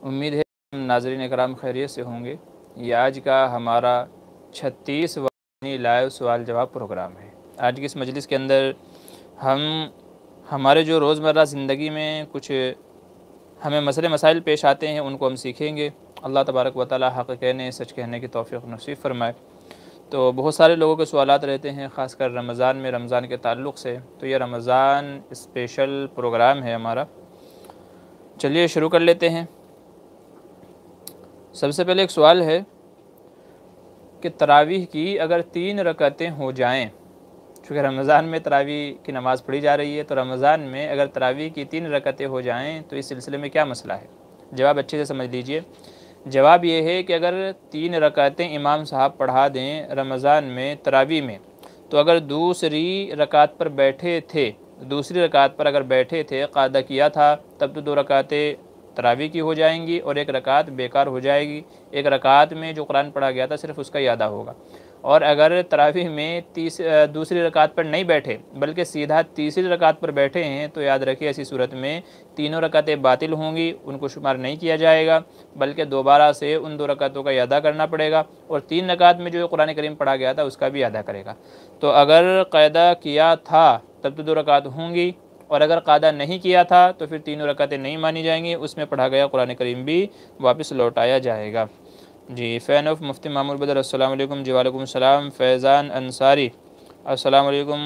उम्मीद है नाज़रीन इकराम खैरियत से होंगे। ये आज का हमारा 36वां लाइव सवाल जवाब प्रोग्राम है। आज की इस मजलिस के अंदर हम हमारे जो रोज़मर्रा ज़िंदगी में कुछ हमें मसले मसाइल पेश आते हैं उनको हम सीखेंगे। अल्लाह तबारक व तआला हक़ कहने सच कहने की तौफ़ीक़ नसीब फ़रमाए। तो बहुत सारे लोगों के सवालात रहते हैं, ख़ासकर रमज़ान में, रमज़ान के ताल्लुक़ से। तो ये रमज़ान स्पेशल प्रोग्राम है हमारा। चलिए शुरू कर लेते हैं। सबसे पहले एक सवाल है कि तरावीह की अगर 3 रकातें हो जाएं, चूँकि रमज़ान में तरावीह की नमाज़ पढ़ी जा रही है, तो रमज़ान में अगर तरावीह की 3 रकातें हो जाएं तो इस सिलसिले में क्या मसला है। जवाब अच्छे से समझ लीजिए। जवाब ये है कि अगर 3 रकातें इमाम साहब पढ़ा दें रमज़ान में तरावीह में, तो अगर दूसरी रकात पर बैठे थे, दूसरी रकात पर अगर बैठे थे, क़ादा किया था, तब तो 2 रकातें तरावी की हो जाएंगी और 1 रकात बेकार हो जाएगी। 1 रकात में जो कुरान पढ़ा गया था सिर्फ उसका ही अदा होगा। और अगर तरावी में दूसरी रकात पर नहीं बैठे बल्कि सीधा तीसरी रकात पर बैठे हैं, तो याद रखिए ऐसी सूरत में तीनों रकातें बातिल होंगी, उनको शुमार नहीं किया जाएगा, बल्कि दोबारा से उन 2 रकातों का अदा करना पड़ेगा और 3 रकात में जो कुरान करीम पढ़ा गया था उसका भी अदा करेगा। तो अगर क़ायदा किया था तब तो 2 रकात होंगी, और अगर क़ादा नहीं किया था तो फिर 3 रकातें नहीं मानी जाएंगी, उसमें पढ़ा गया कुरान करीम भी वापस लौटाया जाएगा। जी, फ़ैन ऑफ मुफ्ती मामूर बदर अस्सलाम वालेकुम। जी वालेकुम सलाम। फैज़ान अंसारी अस्सलाम वालेकुम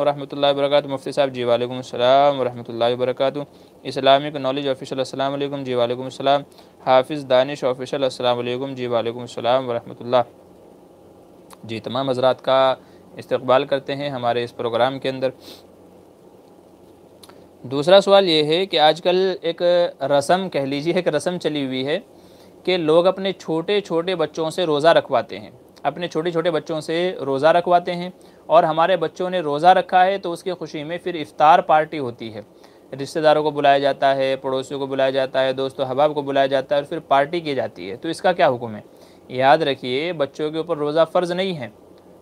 रहमतुल्लाहि व बरकातुहू। मुफ्ती साहब जी वालेकुम सलाम व रहमतुल्लाहि व बरकातुहू। इस्लामिक नॉलेज ऑफिशियल अस्सलाम वालेकुम। जी वालेकुम सलाम। हाफिज़ दानिश ऑफिशियल अस्सलाम वालेकुम। जी वालेकुम सलाम व रहमतुल्लाह। जी, तमाम हज़रात का इस्तक़बाल करते हैं हमारे इस प्रोग्राम के अंदर। दूसरा सवाल ये है कि आजकल एक रस्म कह लीजिए, एक रस्म चली हुई है कि लोग अपने छोटे छोटे बच्चों से रोज़ा रखवाते हैं, अपने छोटे छोटे बच्चों से रोज़ा रखवाते हैं, और हमारे बच्चों ने रोज़ा रखा है तो उसकी खुशी में फिर इफ़्तार पार्टी होती है। रिश्तेदारों को बुलाया जाता है, पड़ोसियों को बुलाया जाता है, दोस्तों अहबाब को बुलाया जाता है और फिर पार्टी की जाती है। तो इसका क्या हुक्म है। याद रखिए, बच्चों के ऊपर रोज़ा फ़र्ज़ नहीं है,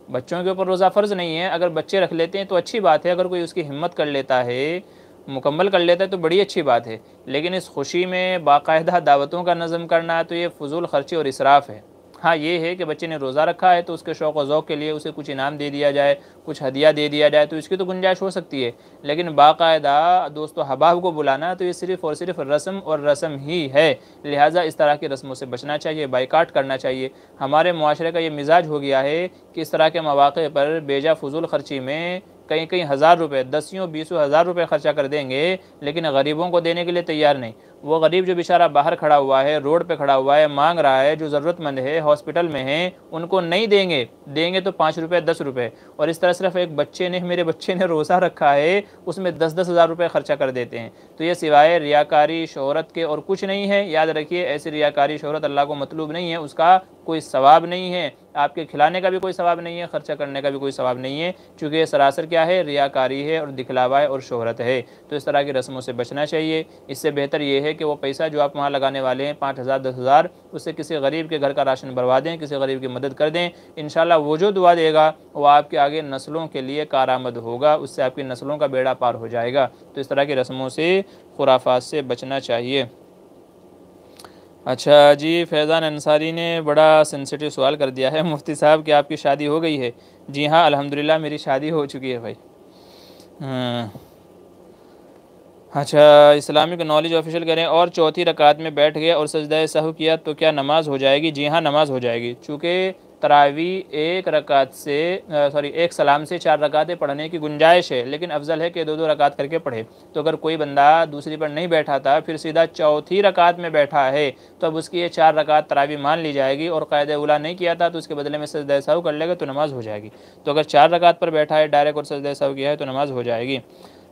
बच्चों के ऊपर रोज़ा फ़र्ज़ नहीं है। अगर बच्चे रख लेते हैं तो अच्छी बात है, अगर कोई उसकी हिम्मत कर लेता है, मुकम्मल कर लेता है तो बड़ी अच्छी बात है। लेकिन इस खुशी में बाकायदा दावतों का नज़म करना तो ये फ़ुज़ूल ख़र्ची और इसराफ़ है। हाँ, ये है कि बच्चे ने रोज़ा रखा है तो उसके शौक़ व ज़ौक़ के लिए उसे कुछ इनाम दे दिया जाए, कुछ हदिया दे दिया जाए, तो इसकी तो गुंजाइश हो सकती है। लेकिन बाकायदा दोस्तों अहबाब को बुलाना तो ये सिर्फ़ और सिर्फ रस्म और रस्म ही है। लिहाजा इस तरह की रस्मों से बचना चाहिए, बाइकाट करना चाहिए। हमारे मुआशरे का ये मिजाज हो गया है कि इस तरह के मौक़े पर बेजा फ़ुज़ूल ख़र्ची में कहीं कहीं हज़ार रुपये, 10-20 हज़ार रुपये ख़र्चा कर देंगे, लेकिन गरीबों को देने के लिए तैयार नहीं। वो गरीब जो बेचारा बाहर खड़ा हुआ है, रोड पे खड़ा हुआ है, मांग रहा है, जो ज़रूरतमंद है, हॉस्पिटल में है, उनको नहीं देंगे। देंगे तो 5 रुपये, 10 रुपये। और इस तरह सिर्फ एक बच्चे ने, मेरे बच्चे ने रोज़ा रखा है, उसमें 10-10 हज़ार रुपये ख़र्चा कर देते हैं। तो ये सिवाय रियाकारी शोहरत के और कुछ नहीं है। याद रखिए, ऐसी रियाकारी शोहरत अल्लाह को मतलूब नहीं है, उसका कोई सवाब नहीं है, आपके खिलाने का भी कोई सवाब नहीं है, खर्चा करने का भी कोई सवाब नहीं है, चूँकि ये सरासर क्या है, रियाकारी है और दिखलावा है और शोहरत है। तो इस तरह की रस्मों से बचना चाहिए। इससे बेहतर ये है कि वो पैसा जो आप वहाँ लगाने वाले हैं, 5,000 10,000, उससे किसी गरीब के घर का राशन भरवा दें, किसी गरीब की मदद कर दें। इंशाल्लाह वो जो दुआ देगा वो आपके आगे नस्लों के लिए कारआमद होगा, उससे आपकी नस्लों का बेड़ा पार हो जाएगा। तो इस तरह की रस्मों से, खुराफात से बचना चाहिए। अच्छा जी, फैज़ान अंसारी ने बड़ा सेंसिटिव सवाल कर दिया है, मुफ्ती साहब कि आपकी शादी हो गई है। जी हाँ, अल्हम्दुलिल्लाह मेरी शादी हो चुकी है भाई। अच्छा, इस्लामिक नॉलेज ऑफिशियल कह रहे हैं, और चौथी रकात में बैठ गया और सजदा सहू किया तो क्या नमाज़ हो जाएगी। जी हाँ, नमाज़ हो जाएगी। चूँकि तरावी एक सलाम से 4 रकातें पढ़ने की गुंजाइश है, लेकिन अफजल है कि 2-2 रकात करके पढ़े। तो अगर कोई बंदा दूसरी पर नहीं बैठा था, फिर सीधा चौथी रकात में बैठा है, तो अब उसकी ये 4 रकात तरावी मान ली जाएगी, और क़ायदा उला नहीं किया था तो उसके बदले में सजदा सहू कर लेगा तो नमाज़ हो जाएगी। तो अगर 4 रकात पर बैठा है डायरेक्ट और सजदा सहू किया है तो नमाज़ हो जाएगी।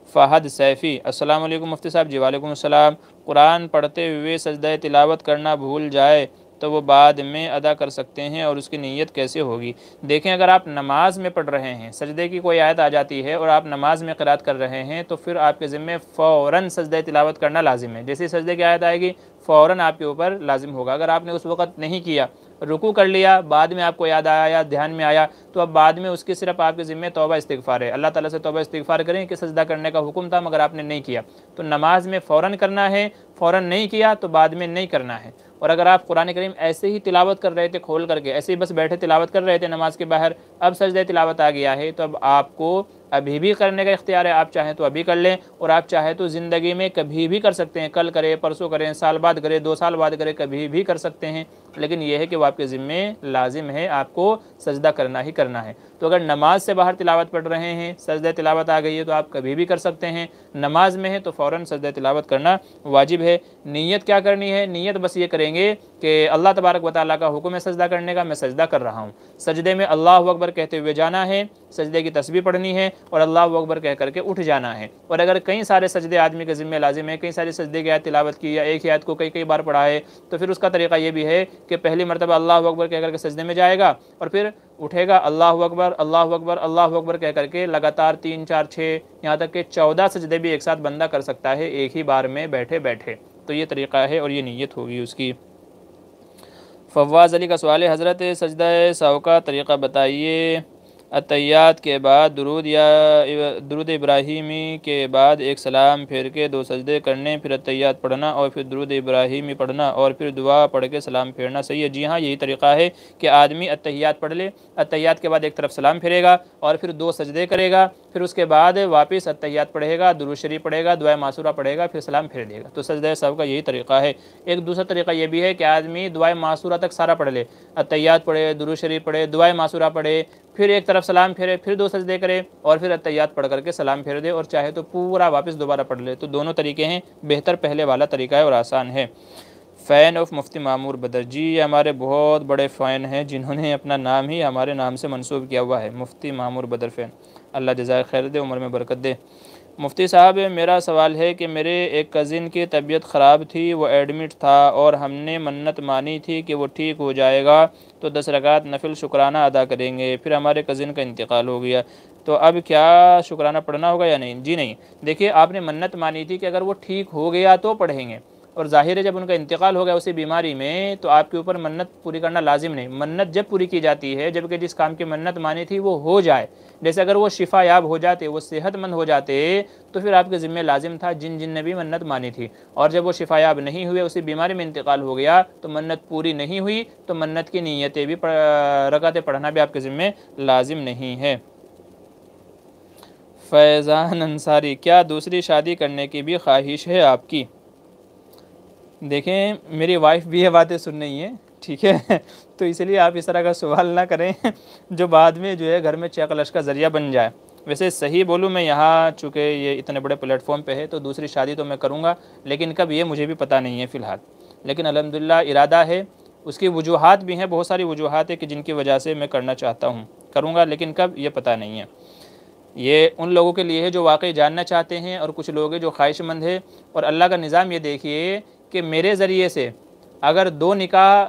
फ़हद सैफ़ी अस्सलाम वालेकुम मुफ्ती साहब। जी वालेकुम अस्सलाम। कुरान पढ़ते हुए सजदा तिलावत करना भूल जाए तो वो बाद में अदा कर सकते हैं, और उसकी नीयत कैसे होगी। देखें, अगर आप नमाज में पढ़ रहे हैं, सजदे की कोई आयत आ जाती है और आप नमाज में क़िराअत कर रहे हैं, तो फिर आपके ज़िम्मे फ़ौरन सजदा तिलावत करना लाजिम है। जैसे सजदे की आयत आएगी फ़ौरन आपके ऊपर लाजिम होगा। अगर आपने उस वक़्त नहीं किया, रुकू कर लिया, बाद में आपको याद आया, ध्यान में आया, तो अब बाद में उसकी सिर्फ आपके ज़िम्मे तौबा इस्तिग़फ़ार है। अल्लाह ताला से तौबा इस्तिग़फ़ार करें कि सजदा करने का हुक्म था मगर आपने नहीं किया, तो नमाज में फ़ौरन करना है, फ़ौरन नहीं किया तो बाद में नहीं करना है। और अगर आप कुरान करीम ऐसे ही तिलावत कर रहे थे खोल करके, ऐसे ही बस बैठे तिलावत कर रहे थे नमाज के बाहर, अब सजदे तिलावत आ गया है, तो अब आपको अभी भी करने का इख्तियार है। आप चाहें तो अभी कर लें और आप चाहें तो ज़िंदगी में कभी भी कर सकते हैं, कल करें, परसों करें, साल बाद करें, 2 साल बाद करें, कभी भी कर सकते हैं। लेकिन यह है कि वो आपके ज़िम्मे लाजिम है, आपको सजदा करना ही करना है। तो अगर नमाज से बाहर तिलावत पढ़ रहे हैं, सजदा तिलावत आ गई है, तो आप कभी भी कर सकते हैं। नमाज में है तो फ़ौरन सजदा तिलावत करना वाजिब है। नीयत क्या करनी है? नीयत बस ये करेंगे कि अल्लाह तबारक व तआला का हुक्म है सजदा करने का, मैं सजदा कर रहा हूँ। सजदे में अल्लाहु अकबर कहते हुए जाना है, सजदे की तस्बीह पढ़नी है और अल्लाहु अकबर कह करके उठ जाना है। और अगर कई सारे सजदे आदमी के ज़िम्मे लाजिम है, कई सारे सजदे की आयत तिलावत की या एक ही आयत को कई कई बार पढ़ा है, तो फिर उसका तरीका ये भी है कि पहली मरतबा अल्लाहु अकबर कह करके सजदे में जाएगा और फिर उठेगा, अल्लाहु अकबर अल्लाहु अकबर अल्लाहु अकबर कह करके लगातार 3 4 6 यहाँ तक के 14 सजदे भी एक साथ बंदा कर सकता है एक ही बार में बैठे बैठे। तो ये तरीक़ा है और ये नीयत होगी उसकी। फवाज़ अली का सवाल है, हज़रत सजदा सहव का तरीक़ा बताइए। अत्तहियात के बाद दुरूद या दुरूद इब्राहिमी के बाद एक सलाम फेर के 2 सजदे करने, फिर अत्तहियात पढ़ना और फिर दुरूद इब्राहिमी पढ़ना और फिर दुआ पढ़ के सलाम फेरना सही है? जी हाँ, यही तरीक़ा है कि आदमी अत्तहियात पढ़ ले, अत्तहियात के बाद एक तरफ सलाम फेरेगा और फिर 2 सजदे करेगा, फिर उसके बाद वापस अत्तहियात पढ़ेगा, दुरूद शरीफ पढ़ेगा, दुआ मासूरा पढ़ेगा, फिर सलाम फेर देगा। तो सजदा सहव का यही तरीक़ा है। एक दूसरा तरीक़ा ये भी है कि आदमी दुआ मासूरा तक सारा पढ़ ले, अत्तहियात पढ़े, दुरूद शरीफ पढ़े, दुआ मासूरा पढ़े, फिर एक तरफ सलाम फेरे, फिर 2 सजदे करे और फिर अत्तहियात पढ़ करके सलाम फेर दे और चाहे तो पूरा वापस दोबारा पढ़ ले। तो दोनों तरीके हैं, बेहतर पहले वाला तरीका है और आसान है। फ़ैन ऑफ मुफ्ती मामूर बदर जी, ये हमारे बहुत बड़े फ़ैन हैं जिन्होंने अपना नाम ही हमारे नाम से मंसूब किया हुआ है, मुफ्ती मामूर बदर फ़ैन। अल्लाह जज़ाए खैर दे, उम्र में बरकत दे। मुफ्ती साहब, मेरा सवाल है कि मेरे एक कज़िन की तबीयत ख़राब थी, वो एडमिट था और हमने मन्नत मानी थी कि वो ठीक हो जाएगा तो 10 रकात नफिल शुक्राना अदा करेंगे, फिर हमारे कज़िन का इंतकाल हो गया, तो अब क्या शुक्राना पढ़ना होगा या नहीं? जी नहीं, देखिए आपने मन्नत मानी थी कि अगर वो ठीक हो गया तो पढ़ेंगे, और ज़ाहिर है जब उनका इंतकाल हो गया उसी बीमारी में तो आपके ऊपर मन्नत पूरी करना लाजिम नहीं। मन्नत जब पूरी की जाती है जबकि जिस काम की मन्नत मानी थी वो हो जाए। जैसे अगर वो शिफा याब हो जाते, वो सेहतमंद हो जाते, तो फिर आपके ज़िम्मे लाजिम था जिन ने भी मन्नत मानी थी। और जब वो शिफा याब नहीं हुए, उसी बीमारी में इंतकाल हो गया, तो मन्नत पूरी नहीं हुई, तो मन्नत की नीयतें भी रकातें पढ़ना भी आपके ज़िम्मे लाजिम नहीं है। फैज़ान अंसारी, क्या दूसरी शादी करने की भी ख्वाहिश है आपकी? देखें, मेरी वाइफ भी ये बातें सुन रही हैं, ठीक है तो इसलिए आप इस तरह का सवाल ना करें जो बाद में जो है घर में चकलश का ज़रिया बन जाए। वैसे सही बोलूँ मैं, यहाँ चूँकि ये इतने बड़े प्लेटफॉर्म पे है तो दूसरी शादी तो मैं करूँगा, लेकिन कब ये मुझे भी पता नहीं है फ़िलहाल। लेकिन अल्हम्दुलिल्लाह इरादा है, उसकी वजूहात भी हैं, बहुत सारी वजूहात है कि जिनकी वजह से मैं करना चाहता हूँ, करूँगा, लेकिन कब ये पता नहीं है। ये उन लोगों के लिए है जो वाकई जानना चाहते हैं और कुछ लोग हैं जो ख्वाहिशमंद है। और अल्लाह का निज़ाम ये देखिए कि मेरे ज़रिए से अगर 2 निकाह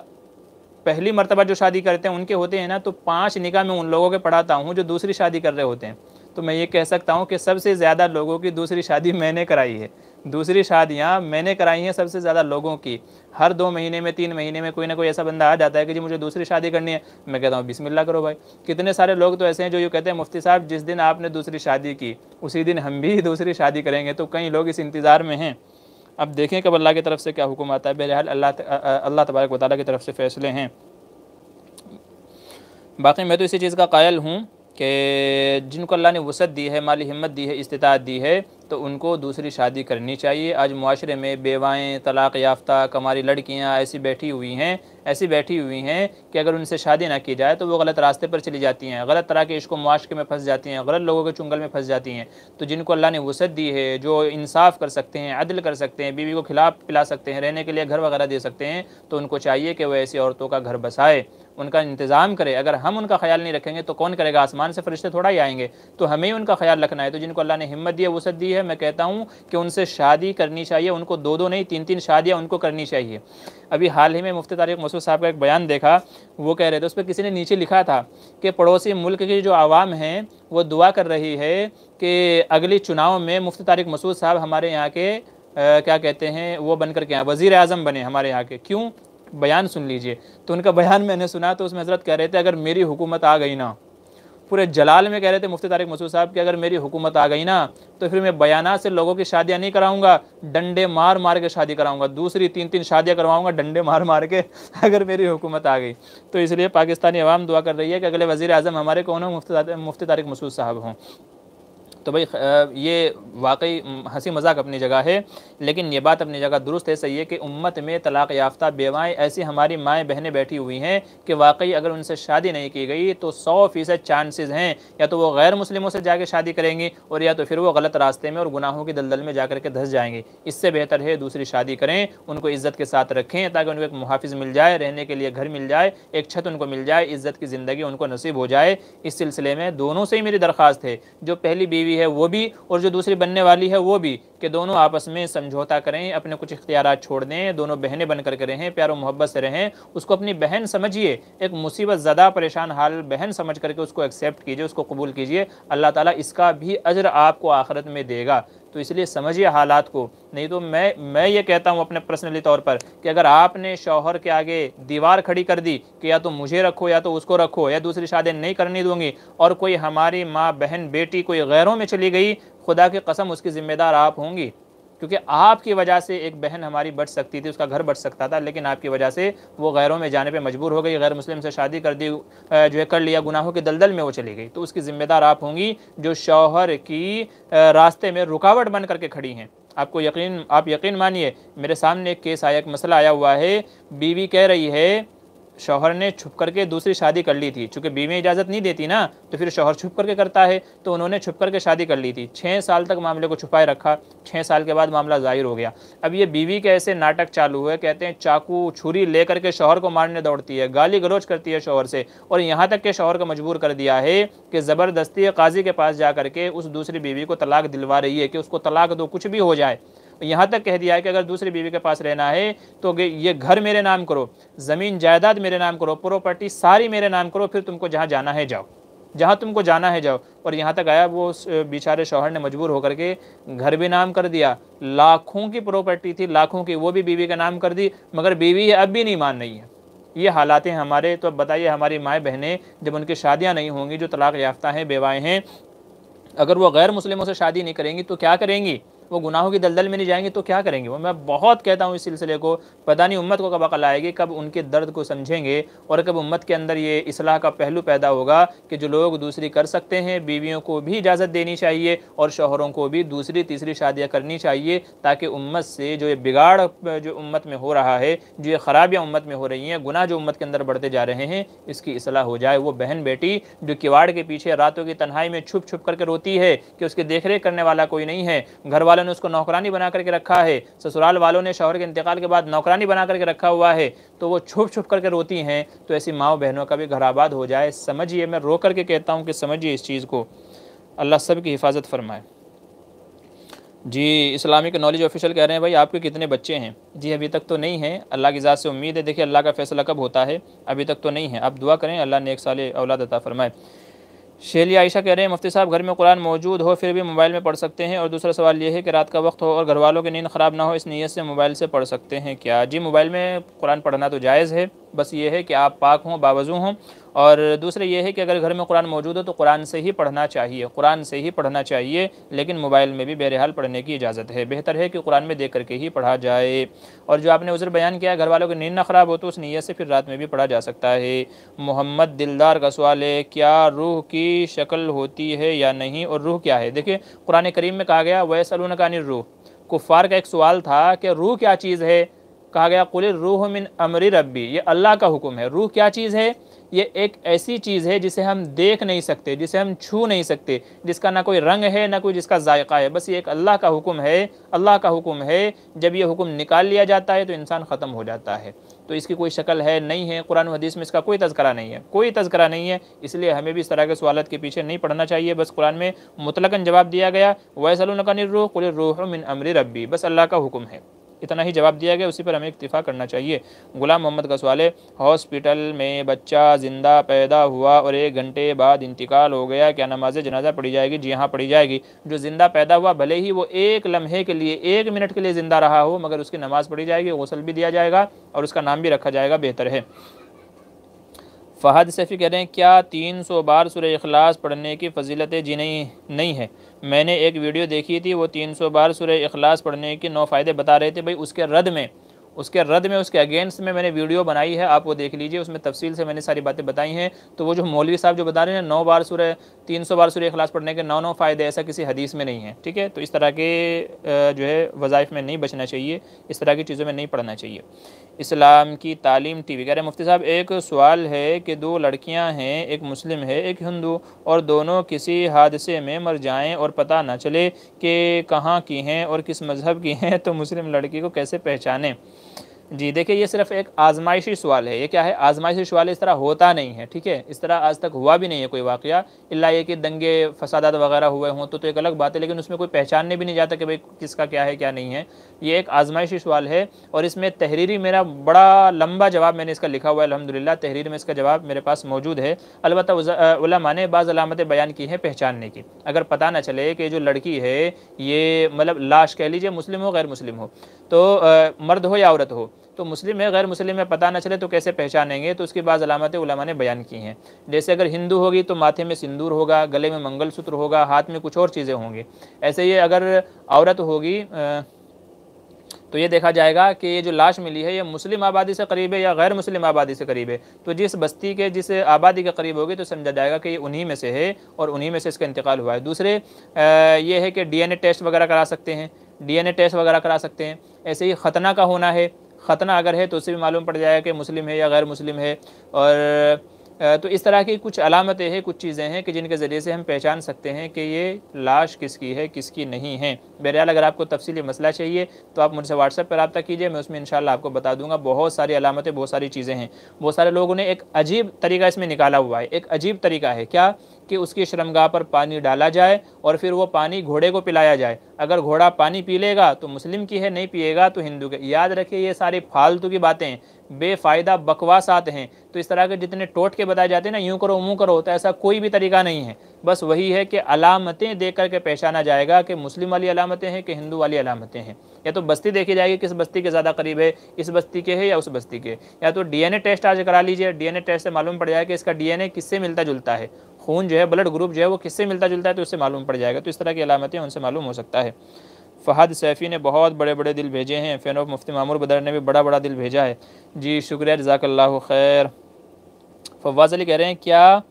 पहली मर्तबा जो शादी करते हैं उनके होते हैं ना, तो 5 निकाह मैं उन लोगों के पढ़ाता हूँ जो दूसरी शादी कर रहे होते हैं। तो मैं ये कह सकता हूँ कि सबसे ज़्यादा लोगों की दूसरी शादी मैंने कराई है, दूसरी शादियाँ मैंने कराई हैं सबसे ज़्यादा लोगों की। हर 2 महीने में 3 महीने में कोई ना कोई ऐसा बंदा आ जाता है कि जी मुझे दूसरी शादी करनी है। मैं कहता हूँ बिस्मिल्लाह करो भाई। कितने सारे लोग तो ऐसे हैं जो ये कहते हैं मुफ्ती साहब जिस दिन आपने दूसरी शादी की उसी दिन हम भी दूसरी शादी करेंगे। तो कई लोग इस इंतज़ार में हैं। अब देखें कब अल्लाह की तरफ से क्या हुक्म आता है। बहरहाल अल्लाह तबारक व तआला की तरफ से फ़ैसले हैं। बाकी मैं तो इसी चीज़ का कायल हूँ कि जिनको अल्लाह ने वसअत दी है, माली हिम्मत दी है, इस्तिताअत दी है, तो उनको दूसरी शादी करनी चाहिए। आज मुआशरे में बेवाएँ, तलाक़ याफ्ता, कमारी लड़कियाँ ऐसी बैठी हुई हैं कि अगर उनसे शादी ना की जाए तो वो गलत रास्ते पर चली जाती हैं, गलत तरह के इश्क व मुआशरे में फंस जाती हैं, गलत लोगों के चुंगल में फंस जाती हैं। तो जिनको अल्लाह ने वसअत दी है, जो इंसाफ़ कर सकते हैं, अदल कर सकते हैं, बीवी को खिला पिला सकते हैं, रहने के लिए घर वगैरह दे सकते हैं, तो उनको चाहिए कि वह ऐसी औरतों का घर बसाए, उनका इंतज़ाम करे। अगर हम उनका ख्याल नहीं रखेंगे तो कौन करेगा? आसमान से फरिश्ते थोड़ा ही आएंगे, तो हमें ही उनका ख्याल रखना है। तो जिनको अल्लाह ने हिम्मत दी है, वसअत दी है, मैं कहता हूँ कि उनसे शादी करनी चाहिए। उनको 2-2 नहीं 3-3 शादियाँ उनको करनी चाहिए। अभी हाल ही में मुफ्ती तारिक मसूद साहब का एक बयान देखा, वो कह रहे थे, उस पर किसी ने नीचे लिखा था कि पड़ोसी मुल्क की जो आवाम है वो दुआ कर रही है कि अगली चुनाव में मुफ्ती तारिक मसूद साहब हमारे यहाँ के क्या कहते हैं वो बन कर के वज़ीर आज़म बने हमारे यहाँ के। क्यों? बयान सुन लीजिए। तो उनका बयान मैंने सुना तो उसमें हज़रत कह रहे थे अगर मेरी हुकूमत आ गई ना, पूरे जलाल में कह रहे थे मुफ्ती तारिक मसूद साहब कि अगर मेरी हुकूमत आ गई ना तो फिर मैं बयानात से लोगों की शादियां नहीं कराऊंगा, डंडे मार मार के शादी कराऊंगा, दूसरी 3-3 शादियां करवाऊंगा डंडे मार मार के अगर मेरी हुकूमत आ गई। तो इसलिए पाकिस्तानी अवाम दुआ कर रही है कि अगले वज़ीर आज़म हमारे कौन हो, मुफ्ती तारिक मसूद साहब हों। तो भाई ये वाकई हंसी मजाक अपनी जगह है, लेकिन ये बात अपनी जगह दुरुस्त है, सही है कि उम्मत में तलाक़ याफ्ता बेवाएँ ऐसी हमारी माएँ बहनें बैठी हुई हैं कि वाकई अगर उनसे शादी नहीं की गई तो 100% चांसेस हैं या तो वो गैर मुस्लिमों से जाके शादी करेंगी और या तो फिर वो गलत रास्ते में और गुनाहों की दलदल में जाकर के धंस जाएंगी। इससे बेहतर है दूसरी शादी करें, उनको इज़्ज़त के साथ रखें ताकि उनको एक मुहाफ़िज़ मिल जाए, रहने के लिए घर मिल जाए, एक छत उनको मिल जाए, इज़्ज़त की ज़िंदगी उनको नसीब हो जाए। इस सिलसिले में दोनों से ही मेरी दरख्वास्त है, जो पहली बीवी है वो भी और जो दूसरी बनने वाली है वो भी, कि दोनों आपस में समझौता करें, अपने कुछ इख्तियारात छोड़ दें, दोनों बहनें बन करके रहें, प्यार और मोहब्बत से रहें। उसको अपनी बहन समझिए, एक मुसीबत ज़दा परेशान हाल बहन समझ करके उसको एक्सेप्ट कीजिए, उसको कबूल कीजिए। अल्लाह ताला इसका भी अजर आपको आखिरत में देगा। तो इसलिए समझिए हालात को। नहीं तो मैं ये कहता हूँ अपने पर्सनली तौर पर कि अगर आपने शौहर के आगे दीवार खड़ी कर दी कि या तो मुझे रखो या तो उसको रखो या दूसरी शादी नहीं करनी दूंगी, और कोई हमारी माँ बहन बेटी कोई गैरों में चली गई, खुदा की कसम उसकी ज़िम्मेदार आप होंगी। क्योंकि आपकी वजह से एक बहन हमारी बच सकती थी, उसका घर बच सकता था, लेकिन आपकी वजह से वो गैरों में जाने पे मजबूर हो गई, गैर मुस्लिम से शादी कर दी, जो है कर लिया, गुनाहों की दलदल में वो चली गई। तो उसकी ज़िम्मेदार आप होंगी जो शौहर की रास्ते में रुकावट बन करके खड़ी हैं। आप यकीन मानिए, मेरे सामने एक केस आया, एक मसला आया हुआ है। बीवी कह रही है शौहर ने छुप करके दूसरी शादी कर ली थी, चूँकि बीवी इजाज़त नहीं देती ना तो फिर शौहर छुप करके करता है, तो उन्होंने छुप करके शादी कर ली थी। 6 साल तक मामले को छुपाए रखा, 6 साल के बाद मामला ज़ाहिर हो गया। अब ये बीवी के ऐसे नाटक चालू हुए, कहते हैं चाकू छुरी ले करके शौहर को मारने दौड़ती है, गाली गलौज करती है शौहर से, और यहाँ तक के शौहर को मजबूर कर दिया है कि ज़बरदस्ती काजी के पास जा करके उस दूसरी बीवी को तलाक दिलवा रही है कि उसको तलाक दो, कुछ भी हो जाए। यहाँ तक कह दिया है कि अगर दूसरी बीवी के पास रहना है तो ये घर मेरे नाम करो, ज़मीन जायदाद मेरे नाम करो, प्रॉपर्टी सारी मेरे नाम करो, फिर तुमको जहाँ जाना है जाओ, जहाँ तुमको जाना है जाओ। और यहाँ तक आया वो बेचारे शौहर ने मजबूर होकर के घर भी नाम कर दिया, लाखों की प्रॉपर्टी थी, लाखों की, वो भी बीवी का नाम कर दी, मगर बीवी अब भी नहीं मान रही है। ये हालात हैं हमारे। तो अब बताइए हमारी माएँ बहनें जब उनकी शादियाँ नहीं होंगी, जो तलाक याफ्ता हैं, बेवाएँ हैं, अगर वो गैर मुस्लिमों से शादी नहीं करेंगी तो क्या करेंगी? वो गुनाहों की दलदल में नहीं जाएंगी तो क्या करेंगे? वो मैं बहुत कहता हूँ इस सिलसिले को, पता नहीं उम्मत को कब अकल आएगी, कब उनके दर्द को समझेंगे और कब उम्मत के अंदर ये इस्लाह का पहलू पैदा होगा कि जो लोग दूसरी कर सकते हैं, बीवियों को भी इजाज़त देनी चाहिए और शौहरों को भी दूसरी तीसरी शादियाँ करनी चाहिए, ताकि उम्मत से जो ये बिगाड़ जो उम्मत में हो रहा है, जो ये ख़राबियाँ उम्मत में हो रही हैं, गुनाह जो उम्मत के अंदर बढ़ते जा रहे हैं, इसकी इस्लाह हो जाए। वो बहन बेटी जो किवाड़ के पीछे रातों की तन्हाई में छुप छुप करके रोती है कि उसकी देखरेख करने वाला कोई नहीं है, घर वालों ने उसको नौकरानी बना करके रखा है, ससुराल वालों ने शौहर के इंतकाल के बाद नौकरानी बना करके रखा हुआ है, तो वो छुप छुप करके रोती हैं। तो ऐसी माओ बहनों का भी घर आबाद हो जाए। समझिए, मैं रो करके कहता हूँ कि समझिए इस चीज़ को। अल्लाह सब की हिफाजत फरमाए। जी, इस्लामिक नॉलेज ऑफिशियल कह रहे हैं भाई आपके कितने बच्चे हैं? जी अभी तक तो नहीं है, अल्लाह की ज़ात से उम्मीद है, देखिए अल्लाह का फैसला कब होता है, अभी तक तो नहीं है। आप दुआ करें अल्लाह नेक साले औलाद अता फरमाए। शेली आयशा कह रहे हैं मुफ्ती साहब घर में कुरान मौजूद हो फिर भी मोबाइल में पढ़ सकते हैं, और दूसरा सवाल ये है कि रात का वक्त हो और घर वालों की नींद ख़राब ना हो, इस नीयत से मोबाइल से पढ़ सकते हैं क्या? जी मोबाइल में कुरान पढ़ना तो जायज़ है, बस ये है कि आप पाक हों, बावज़ू हों। और दूसरा ये है कि अगर घर में कुरान मौजूद हो तो कुरान से ही पढ़ना चाहिए, कुरान से ही पढ़ना चाहिए, लेकिन मोबाइल में भी बहरहाल पढ़ने की इजाज़त है। बेहतर है कि कुरान में देख करके ही पढ़ा जाए। और जो आपने उज़्र बयान किया घर वालों की नींद ना ख़राब हो तो उस नीयत से फिर रात में भी पढ़ा जा सकता है। मोहम्मद दिलदार का सवाल है, क्या रूह की शक्ल होती है या नहीं, और रूह क्या है? देखिए कुरान करीम में कहा गया वयसअलूनका अनिर रूह, कुफ़ार का एक सवाल था कि रूह क्या चीज़ है, कहा गया कुलिर रूह मिन अमरी रब्बी, ये अल्लाह का हुक्म है। रूह क्या चीज़ है? ये एक ऐसी चीज़ है जिसे हम देख नहीं सकते, जिसे हम छू नहीं सकते, जिसका ना कोई रंग है ना कोई जिसका जायका है, बस ये एक अल्लाह का हुक्म है, अल्लाह का हुक्म है। जब ये हुक्म निकाल लिया जाता है तो इंसान ख़त्म हो जाता है। तो इसकी कोई शक्ल है नहीं है, कुरान हदीस में इसका कोई तज़करा नहीं है, कोई तज़करा नहीं है। इसलिए हमें भी इस तरह के सवालत के पीछे नहीं पढ़ना चाहिए। बस कुरान में मुतलकन जवाब दिया गया वयसअलूनका अनिर रूह कुलिर रूह मिन अमरी रब्बी, बस अल्लाह का हुक्म है। इतना ही जवाब दिया गया, उसी पर हमें इक्तिफा करना चाहिए। गुलाम मोहम्मद का सवाल है, हॉस्पिटल में बच्चा जिंदा पैदा हुआ और 1 घंटे बाद इंतकाल हो गया, क्या नमाज जनाजा पढ़ी जाएगी? जी हाँ, पढ़ी जाएगी। जो ज़िंदा पैदा हुआ भले ही वो 1 लम्हे के लिए 1 मिनट के लिए ज़िंदा रहा हो, मगर उसकी नमाज़ पढ़ी जाएगी, गौसल भी दिया जाएगा और उसका नाम भी रखा जाएगा, बेहतर है। फ़हद सैफ़ी कह रहे हैं, क्या 300 बार सूरह इखलास पढ़ने की फ़जीलतें? जी नहीं है। मैंने एक वीडियो देखी थी, वो 300 बार सूरह इखलास पढ़ने के 9 फ़ायदे बता रहे थे। भाई उसके रद्द में उसके अगेंस्ट में मैंने वीडियो बनाई है, आप वो देख लीजिए, उसमें तफसील से मैंने सारी बातें बताई हैं। तो वो जो मौलवी साहब जो बता रहे हैं 300 बार सूरह इखलास पढ़ने के 9 फ़ायदे, ऐसा किसी हदीस में नहीं है, ठीक है। तो इस तरह के जो है वज़ाइफ में नहीं बचना चाहिए, इस तरह की चीज़ों में नहीं पढ़ना चाहिए। इस्लाम की तालीम टीवी कह रहे हैं, मुफ्ती साहब एक सवाल है कि 2 लड़कियां हैं, एक मुस्लिम है एक हिंदू, और दोनों किसी हादसे में मर जाएं और पता ना चले कि कहाँ की हैं और किस मज़हब की हैं, तो मुस्लिम लड़की को कैसे पहचानें? जी देखिए, ये सिर्फ एक आजमाइशी सवाल है। ये क्या है? आजमाइशी सवाल है, इस तरह होता नहीं है, ठीक है। इस तरह आज तक हुआ भी नहीं है कोई वाक़या, इल्ला ये कि दंगे फसादात वगैरह हुए हों तो एक अलग बात है, लेकिन उसमें कोई पहचानने भी नहीं जाता कि भाई किसका क्या है क्या नहीं है। ये एक आजमाइशी सवाल है और इसमें तहरीरी मेरा बड़ा लंबा जवाब मैंने इसका लिखा हुआ है, अल्हम्दुलिल्लाह तहरीर में इसका जवाब मेरे पास मौजूद है। अलबत्ता उलमा ने बाज़ अलामतें बयान की हैं पहचानने की। अगर पता ना चले कि जो लड़की है ये मतलब लाश कह लीजिए, मुस्लिम हो गैर मुस्लिम हो, तो मर्द हो या औरत हो, तो मुस्लिम है गैर मुस्लिम में पता न चले तो कैसे पहचानेंगे? तो उसकी बाज़ अलामतें उलमा ने बयान की हैं। जैसे अगर हिंदू होगी तो माथे में सिंदूर होगा, गले में मंगलसूत्र होगा, हाथ में कुछ और चीज़ें होंगी। ऐसे ही अगर औरत होगी तो ये देखा जाएगा कि ये जो लाश मिली है ये मुस्लिम आबादी से करीब है या गैर मुस्लिम आबादी से करीब है। तो जिस बस्ती के जिस आबादी के करीब होगी तो समझा जाएगा कि ये उन्हीं में से है और उन्हीं में से इसका इंतकाल हुआ है। दूसरे ये है कि डीएनए टेस्ट वगैरह करा सकते हैं, डीएनए टेस्ट वगैरह करा सकते हैं। ऐसे ही ख़तना का होना है, ख़तना अगर है तो उससे भी मालूम पड़ जाएगा कि मुस्लिम है या गैर मुस्लिम है। और तो इस तरह की कुछ अलामतें हैं, कुछ चीज़ें हैं कि जिनके ज़रिए से हम पहचान सकते हैं कि ये लाश किसकी है किसकी नहीं है। बहरहाल अगर आपको तफसीली मसला चाहिए तो आप मुझसे व्हाट्सएप पर रब्ता कीजिए, मैं उसमें इंशाल्लाह आपको बता दूंगा। बहुत सारी अलामतें, बहुत सारी चीज़ें हैं। बहुत सारे लोगों ने एक अजीब तरीका इसमें निकाला हुआ है। एक अजीब तरीका है क्या कि उसकी शर्मगाह पर पानी डाला जाए और फिर वो पानी घोड़े को पिलाया जाए। अगर घोड़ा पानी पी लेगा तो मुस्लिम की है, नहीं पिएगा तो हिंदू के। याद रखिए ये सारी फालतू की बातें हैं, बेफ़ायदा बकवासात हैं। तो इस तरह के जितने टोट के बताए जाते हैं ना, यूँ करो मुँह करो, तो ऐसा कोई भी तरीका नहीं है। बस वही है कि अलामतें देख करके पहचाना जाएगा कि मुस्लिम वाली अलामतें हैं कि हिंदू वाली अलामतें हैं। या तो बस्ती देखी जाएगी किस बस्ती के ज़्यादा करीब है, इस बस्ती के है या उस बस्ती के। या तो डीएनए टेस्ट आज करा लीजिए, डीएनए टेस्ट से मालूम पड़ जाएगा कि इसका डीएनए किससे मिलता जुलता है, खून जो है ब्लड ग्रुप जो है वो किससे मिलता जुलता है, तो उससे मालूम पड़ जाएगा। तो इस तरह की अलामतें उनसे मालूम हो सकता है। फ़हद सैफ़ी ने बहुत बड़े बड़े दिल भेजे हैं। फ़ैन ऑफ मुफ्ती मामूर बदर ने भी बड़ा बड़ा दिल भेजा है। जी शुक्रिया, जज़ाकल्लाहु खैर। फवाज़ अली कह रहे हैं, क्या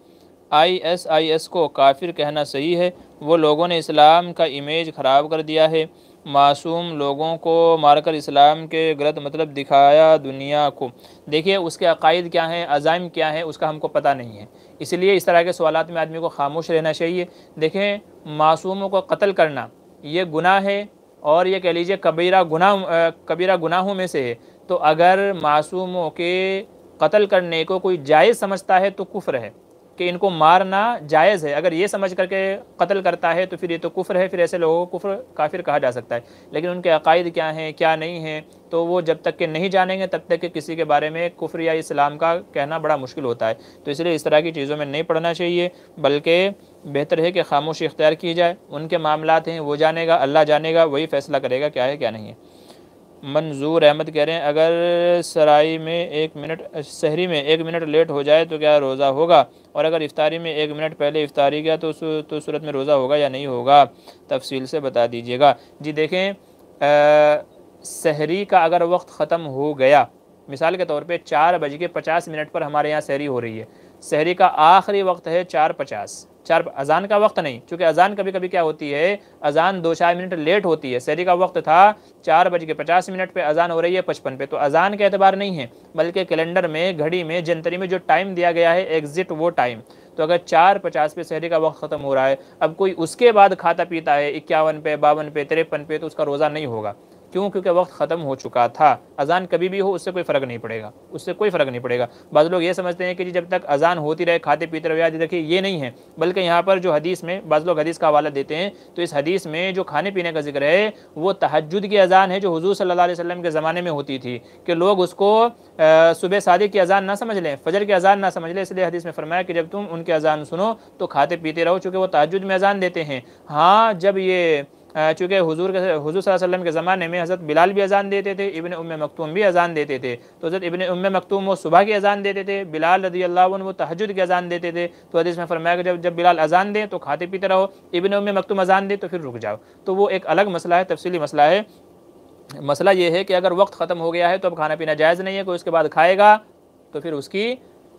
ISIS को काफिर कहना सही है? वो लोगों ने इस्लाम का इमेज ख़राब कर दिया है, मासूम लोगों को मारकर इस्लाम के गलत मतलब दिखाया दुनिया को। देखिए उसके अकायद क्या हैं, अज़ाइम क्या हैं, उसका हमको पता नहीं है। इसलिए इस तरह के सवालात में आदमी को खामोश रहना चाहिए। देखें, मासूमों को कत्ल करना ये गुनाह है और ये कह लीजिए कबीरा गुनाहों में से है। तो अगर मासूमों के कत्ल करने को कोई जायज़ समझता है तो कुफ्र है कि इनको मारना जायज़ है। अगर ये समझ करके कत्ल करता है तो फिर ये तो कुफ्र है, फिर ऐसे लोगों को कुफ्र काफिर कहा जा सकता है। लेकिन उनके अकायद क्या हैं क्या नहीं हैं, तो वो जब तक के नहीं जानेंगे तब तक के किसी के बारे में कुफ्र या इस्लाम का कहना बड़ा मुश्किल होता है। तो इसलिए इस तरह की चीज़ों में नहीं पढ़ना चाहिए, बल्कि बेहतर है कि खामोशी इख्तियार की जाए। उनके मामलात हैं वो जानेगा, अल्लाह जानेगा, वही फ़ैसला करेगा क्या है क्या नहीं है। मंजूर अहमद कह रहे हैं, अगर सहरी में 1 मिनट लेट हो जाए तो क्या रोज़ा होगा? और अगर इफ्तारी में 1 मिनट पहले इफ्तारी किया तो सूरत में रोज़ा होगा या नहीं होगा? तफसील से बता दीजिएगा। जी देखें, सहरी का अगर वक्त ख़त्म हो गया, मिसाल के तौर पे 4:50 पर हमारे यहाँ सहरी हो रही है, सहरी का आखिरी वक्त है 4:50, अज़ान का वक्त नहीं, क्योंकि अज़ान कभी कभी क्या होती है, अज़ान 2-4 मिनट लेट होती है। सहरी का वक्त था 4:50 पे, अज़ान हो रही है 55 पे, तो अज़ान के एतबार नहीं है, बल्कि कैलेंडर में, घड़ी में, जंतरी में जो टाइम दिया गया है एग्जिट वो टाइम। तो अगर 4:50 पे सहरी का वक्त ख़त्म हो रहा है, अब कोई उसके बाद खाता पीता है 51 पे, 52 पे, 53 पे, तो उसका रोज़ा नहीं होगा, क्यों? क्योंकि वक्त ख़त्म हो चुका था। अजान कभी भी हो उससे कोई फ़र्क नहीं पड़ेगा, उससे कोई फ़र्क नहीं पड़ेगा। बाज़ लोग ये समझते हैं कि जी जब तक अजान होती रहे खाते पीते रहे, याद रखिए ये नहीं है। बल्कि यहाँ पर जो हदीस में बाज़ लोग हदीस का हवाला देते हैं, तो इस हदीस में जो खाने पीने का जिक्र है वो तहज्जुद की अजान है जो हुज़ूर सल्लल्लाहु अलैहि वसल्लम के ज़माने में होती थी, कि लोग उसको सुबह सादिक की अजान ना समझ लें, फजर की अजान ना समझ लें। इसलिए हदीस में फरमाया कि जब तुम उनकी अजान सुनो तो खाते पीते रहो, चूँकि वो तहज्जुद में अजान देते हैं। हाँ, जब ये चूँकि हुज़ूर सल्लल्लाहु अलैहि वसल्लम के ज़माने में हज़रत बिलाल भी अजान देते थे, इब्न उम्मे मक्तूम भी अजान देते थे। तो हज़रत इब्न उम्मे मक्तूम वो सुबह की अजान देते थे, बिलाल रज़ियल्लाहु अन्हु वो तहज्जुद की अजान देते थे। तो हदीस में फरमाया कि जब बिलाल अजान दें तो खाते पीते रहो, इब्न उम्मे मक्तूम अजान दे तो फिर रुक जाओ। तो वो एक अलग मसला है, तफसीली मसला है। मसला ये है कि अगर वक्त ख़त्म हो गया है तो अब खाना पीना जायज़ नहीं है, कोई उसके बाद खाएगा तो फिर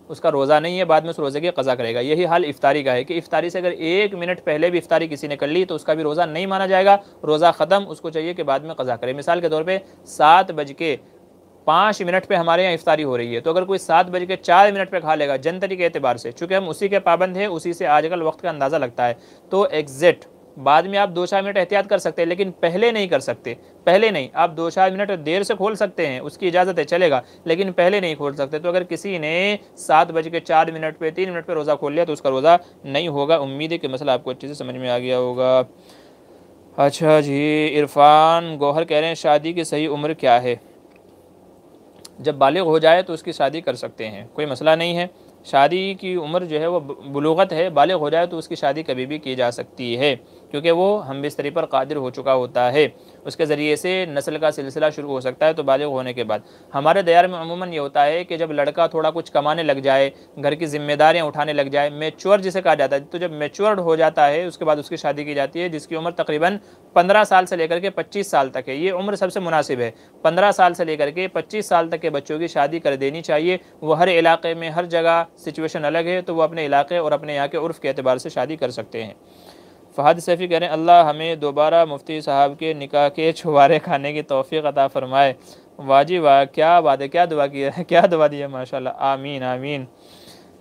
उसका रोज़ा नहीं है, बाद में उस रोज़े की क़ज़ा करेगा। यही हाल इफ्तारी का है कि इफ्तारी से अगर 1 मिनट पहले भी इफ्तारी किसी ने कर ली तो उसका भी रोज़ा नहीं माना जाएगा, रोज़ा ख़त्म, उसको चाहिए कि बाद में क़ज़ा करे। मिसाल के तौर पे 7:05 पे हमारे यहाँ इफ्तारी हो रही है, तो अगर कोई 7:04 पे खा लेगा जनतरी के एतबार से, चूँकि हम उसी के पाबंद हैं, उसी से आजकल वक्त का अंदाज़ा लगता है, तो एग्जैक्ट बाद में आप 2-4 मिनट एहतियात कर सकते हैं, लेकिन पहले नहीं कर सकते। पहले नहीं, आप 2-4 मिनट देर से खोल सकते हैं, उसकी इजाज़त है, चलेगा, लेकिन पहले नहीं खोल सकते। तो अगर किसी ने 7:04 पे 3 मिनट पे रोज़ा खोल लिया तो उसका रोज़ा नहीं होगा। उम्मीद है कि मसला आपको अच्छे से समझ में आ गया होगा। अच्छा जी, इरफान गौहर कह रहे हैं शादी की सही उम्र क्या है? जब बालिग हो जाए तो उसकी शादी कर सकते हैं, कोई मसला नहीं है। शादी की उम्र जो है वो बुलूगत है, बालिग हो जाए तो उसकी शादी कभी भी की जा सकती है, क्योंकि वो हम बिस्तरी पर कादिर हो चुका होता है, उसके ज़रिए से नस्ल का सिलसिला शुरू हो सकता है। तो बालिग होने के बाद हमारे दयार में अमूमन ये होता है कि जब लड़का थोड़ा कुछ कमाने लग जाए, घर की जिम्मेदारियाँ उठाने लग जाए, मैच्योर जिसे कहा जाता है, तो जब मैच्योर्ड हो जाता है उसके बाद उसकी शादी की जाती है, जिसकी उम्र तकरीबन 15 साल से लेकर के 25 साल तक है। ये उम्र सबसे मुनासिब है, 15 साल से लेकर के 25 साल तक के बच्चों की शादी कर देनी चाहिए। वो हर इलाके में, हर जगह सिचुएशन अलग है, तो वो अपने इलाके और अपने यहाँ के उर्फ़ के एतबार से शादी कर सकते हैं। फ़हद सैफ़ी कह रहे हैं अल्लाह हमें दोबारा मुफ्ती साहब के निकाह के छुआरे खाने की तौफ़ीक़ अता फ़रमाए। वाजी वाह, क्या बात है, क्या दुआ की है, क्या दुआ दी है, माशाल्लाह, आमीन आमीन।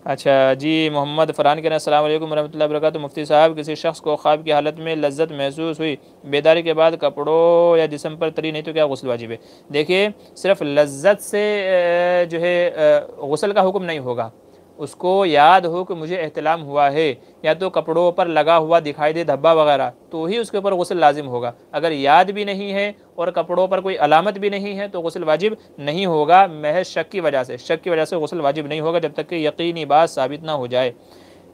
अच्छा जी, मोहम्मद फ़रहान कह रहे हैं अस्सलाम वालेकुम रहमतुल्लाहि व बरकातुहू। मुफ्ती साहब, किसी शख्स को ख्वाब की हालत में लज्जत महसूस हुई, बेदारी के बाद कपड़ों या जिस्म पर तरी नहीं तो क्या गुस्ल वाजिब है? देखिए, सिर्फ लज्जत से जो है गुस्ल का हुक्म नहीं होगा, उसको याद हो कि मुझे एहतिलाम हुआ है, या तो कपड़ों पर लगा हुआ दिखाई दे धब्बा वगैरह, तो ही उसके ऊपर गुस्ल लाजिम होगा। अगर याद भी नहीं है और कपड़ों पर कोई अलामत भी नहीं है तो गुस्ल वाजिब नहीं होगा, महज शक की वजह से गुस्ल वाजिब नहीं होगा जब तक कि यकीनी बात साबित ना हो जाए।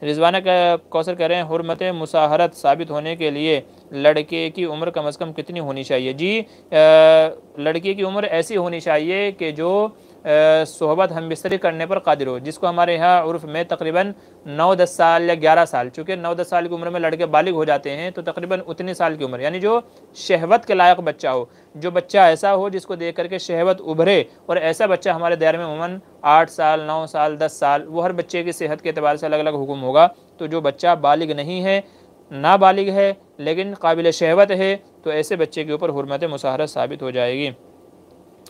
रिजवाना का कौसर कह रहे हैं हुर्मत मुसाहरत साबित होने के लिए लड़के की उम्र कम से कम कितनी होनी चाहिए? जी, लड़के की उम्र ऐसी होनी चाहिए कि जो सोहबत हम बिस्तरी करने पर कादिर हो, जिसको हमारे यहाँ उर्फ़ में तकरीबन 9-10 साल या 11 साल, चूँकि 9-10 साल की उम्र में लड़के बालिग हो जाते हैं, तो तकरीबन उतनी साल की उम्र, यानी जो शहवत के लायक बच्चा हो, जो बच्चा ऐसा हो जिसको देख करके शहवत उभरे, और ऐसा बच्चा हमारे दायरे में अमूमन 8 साल, 9 साल, 10 साल, वो हर बच्चे की सेहत के अतबार से अलग अलग हुक्म होगा। तो जो बच्चा बालिग नहीं है, नाबालिग है, लेकिन काबिल शहवत है, तो ऐसे बच्चे के ऊपर हुर्मत मुसाहरत साबित हो जाएगी।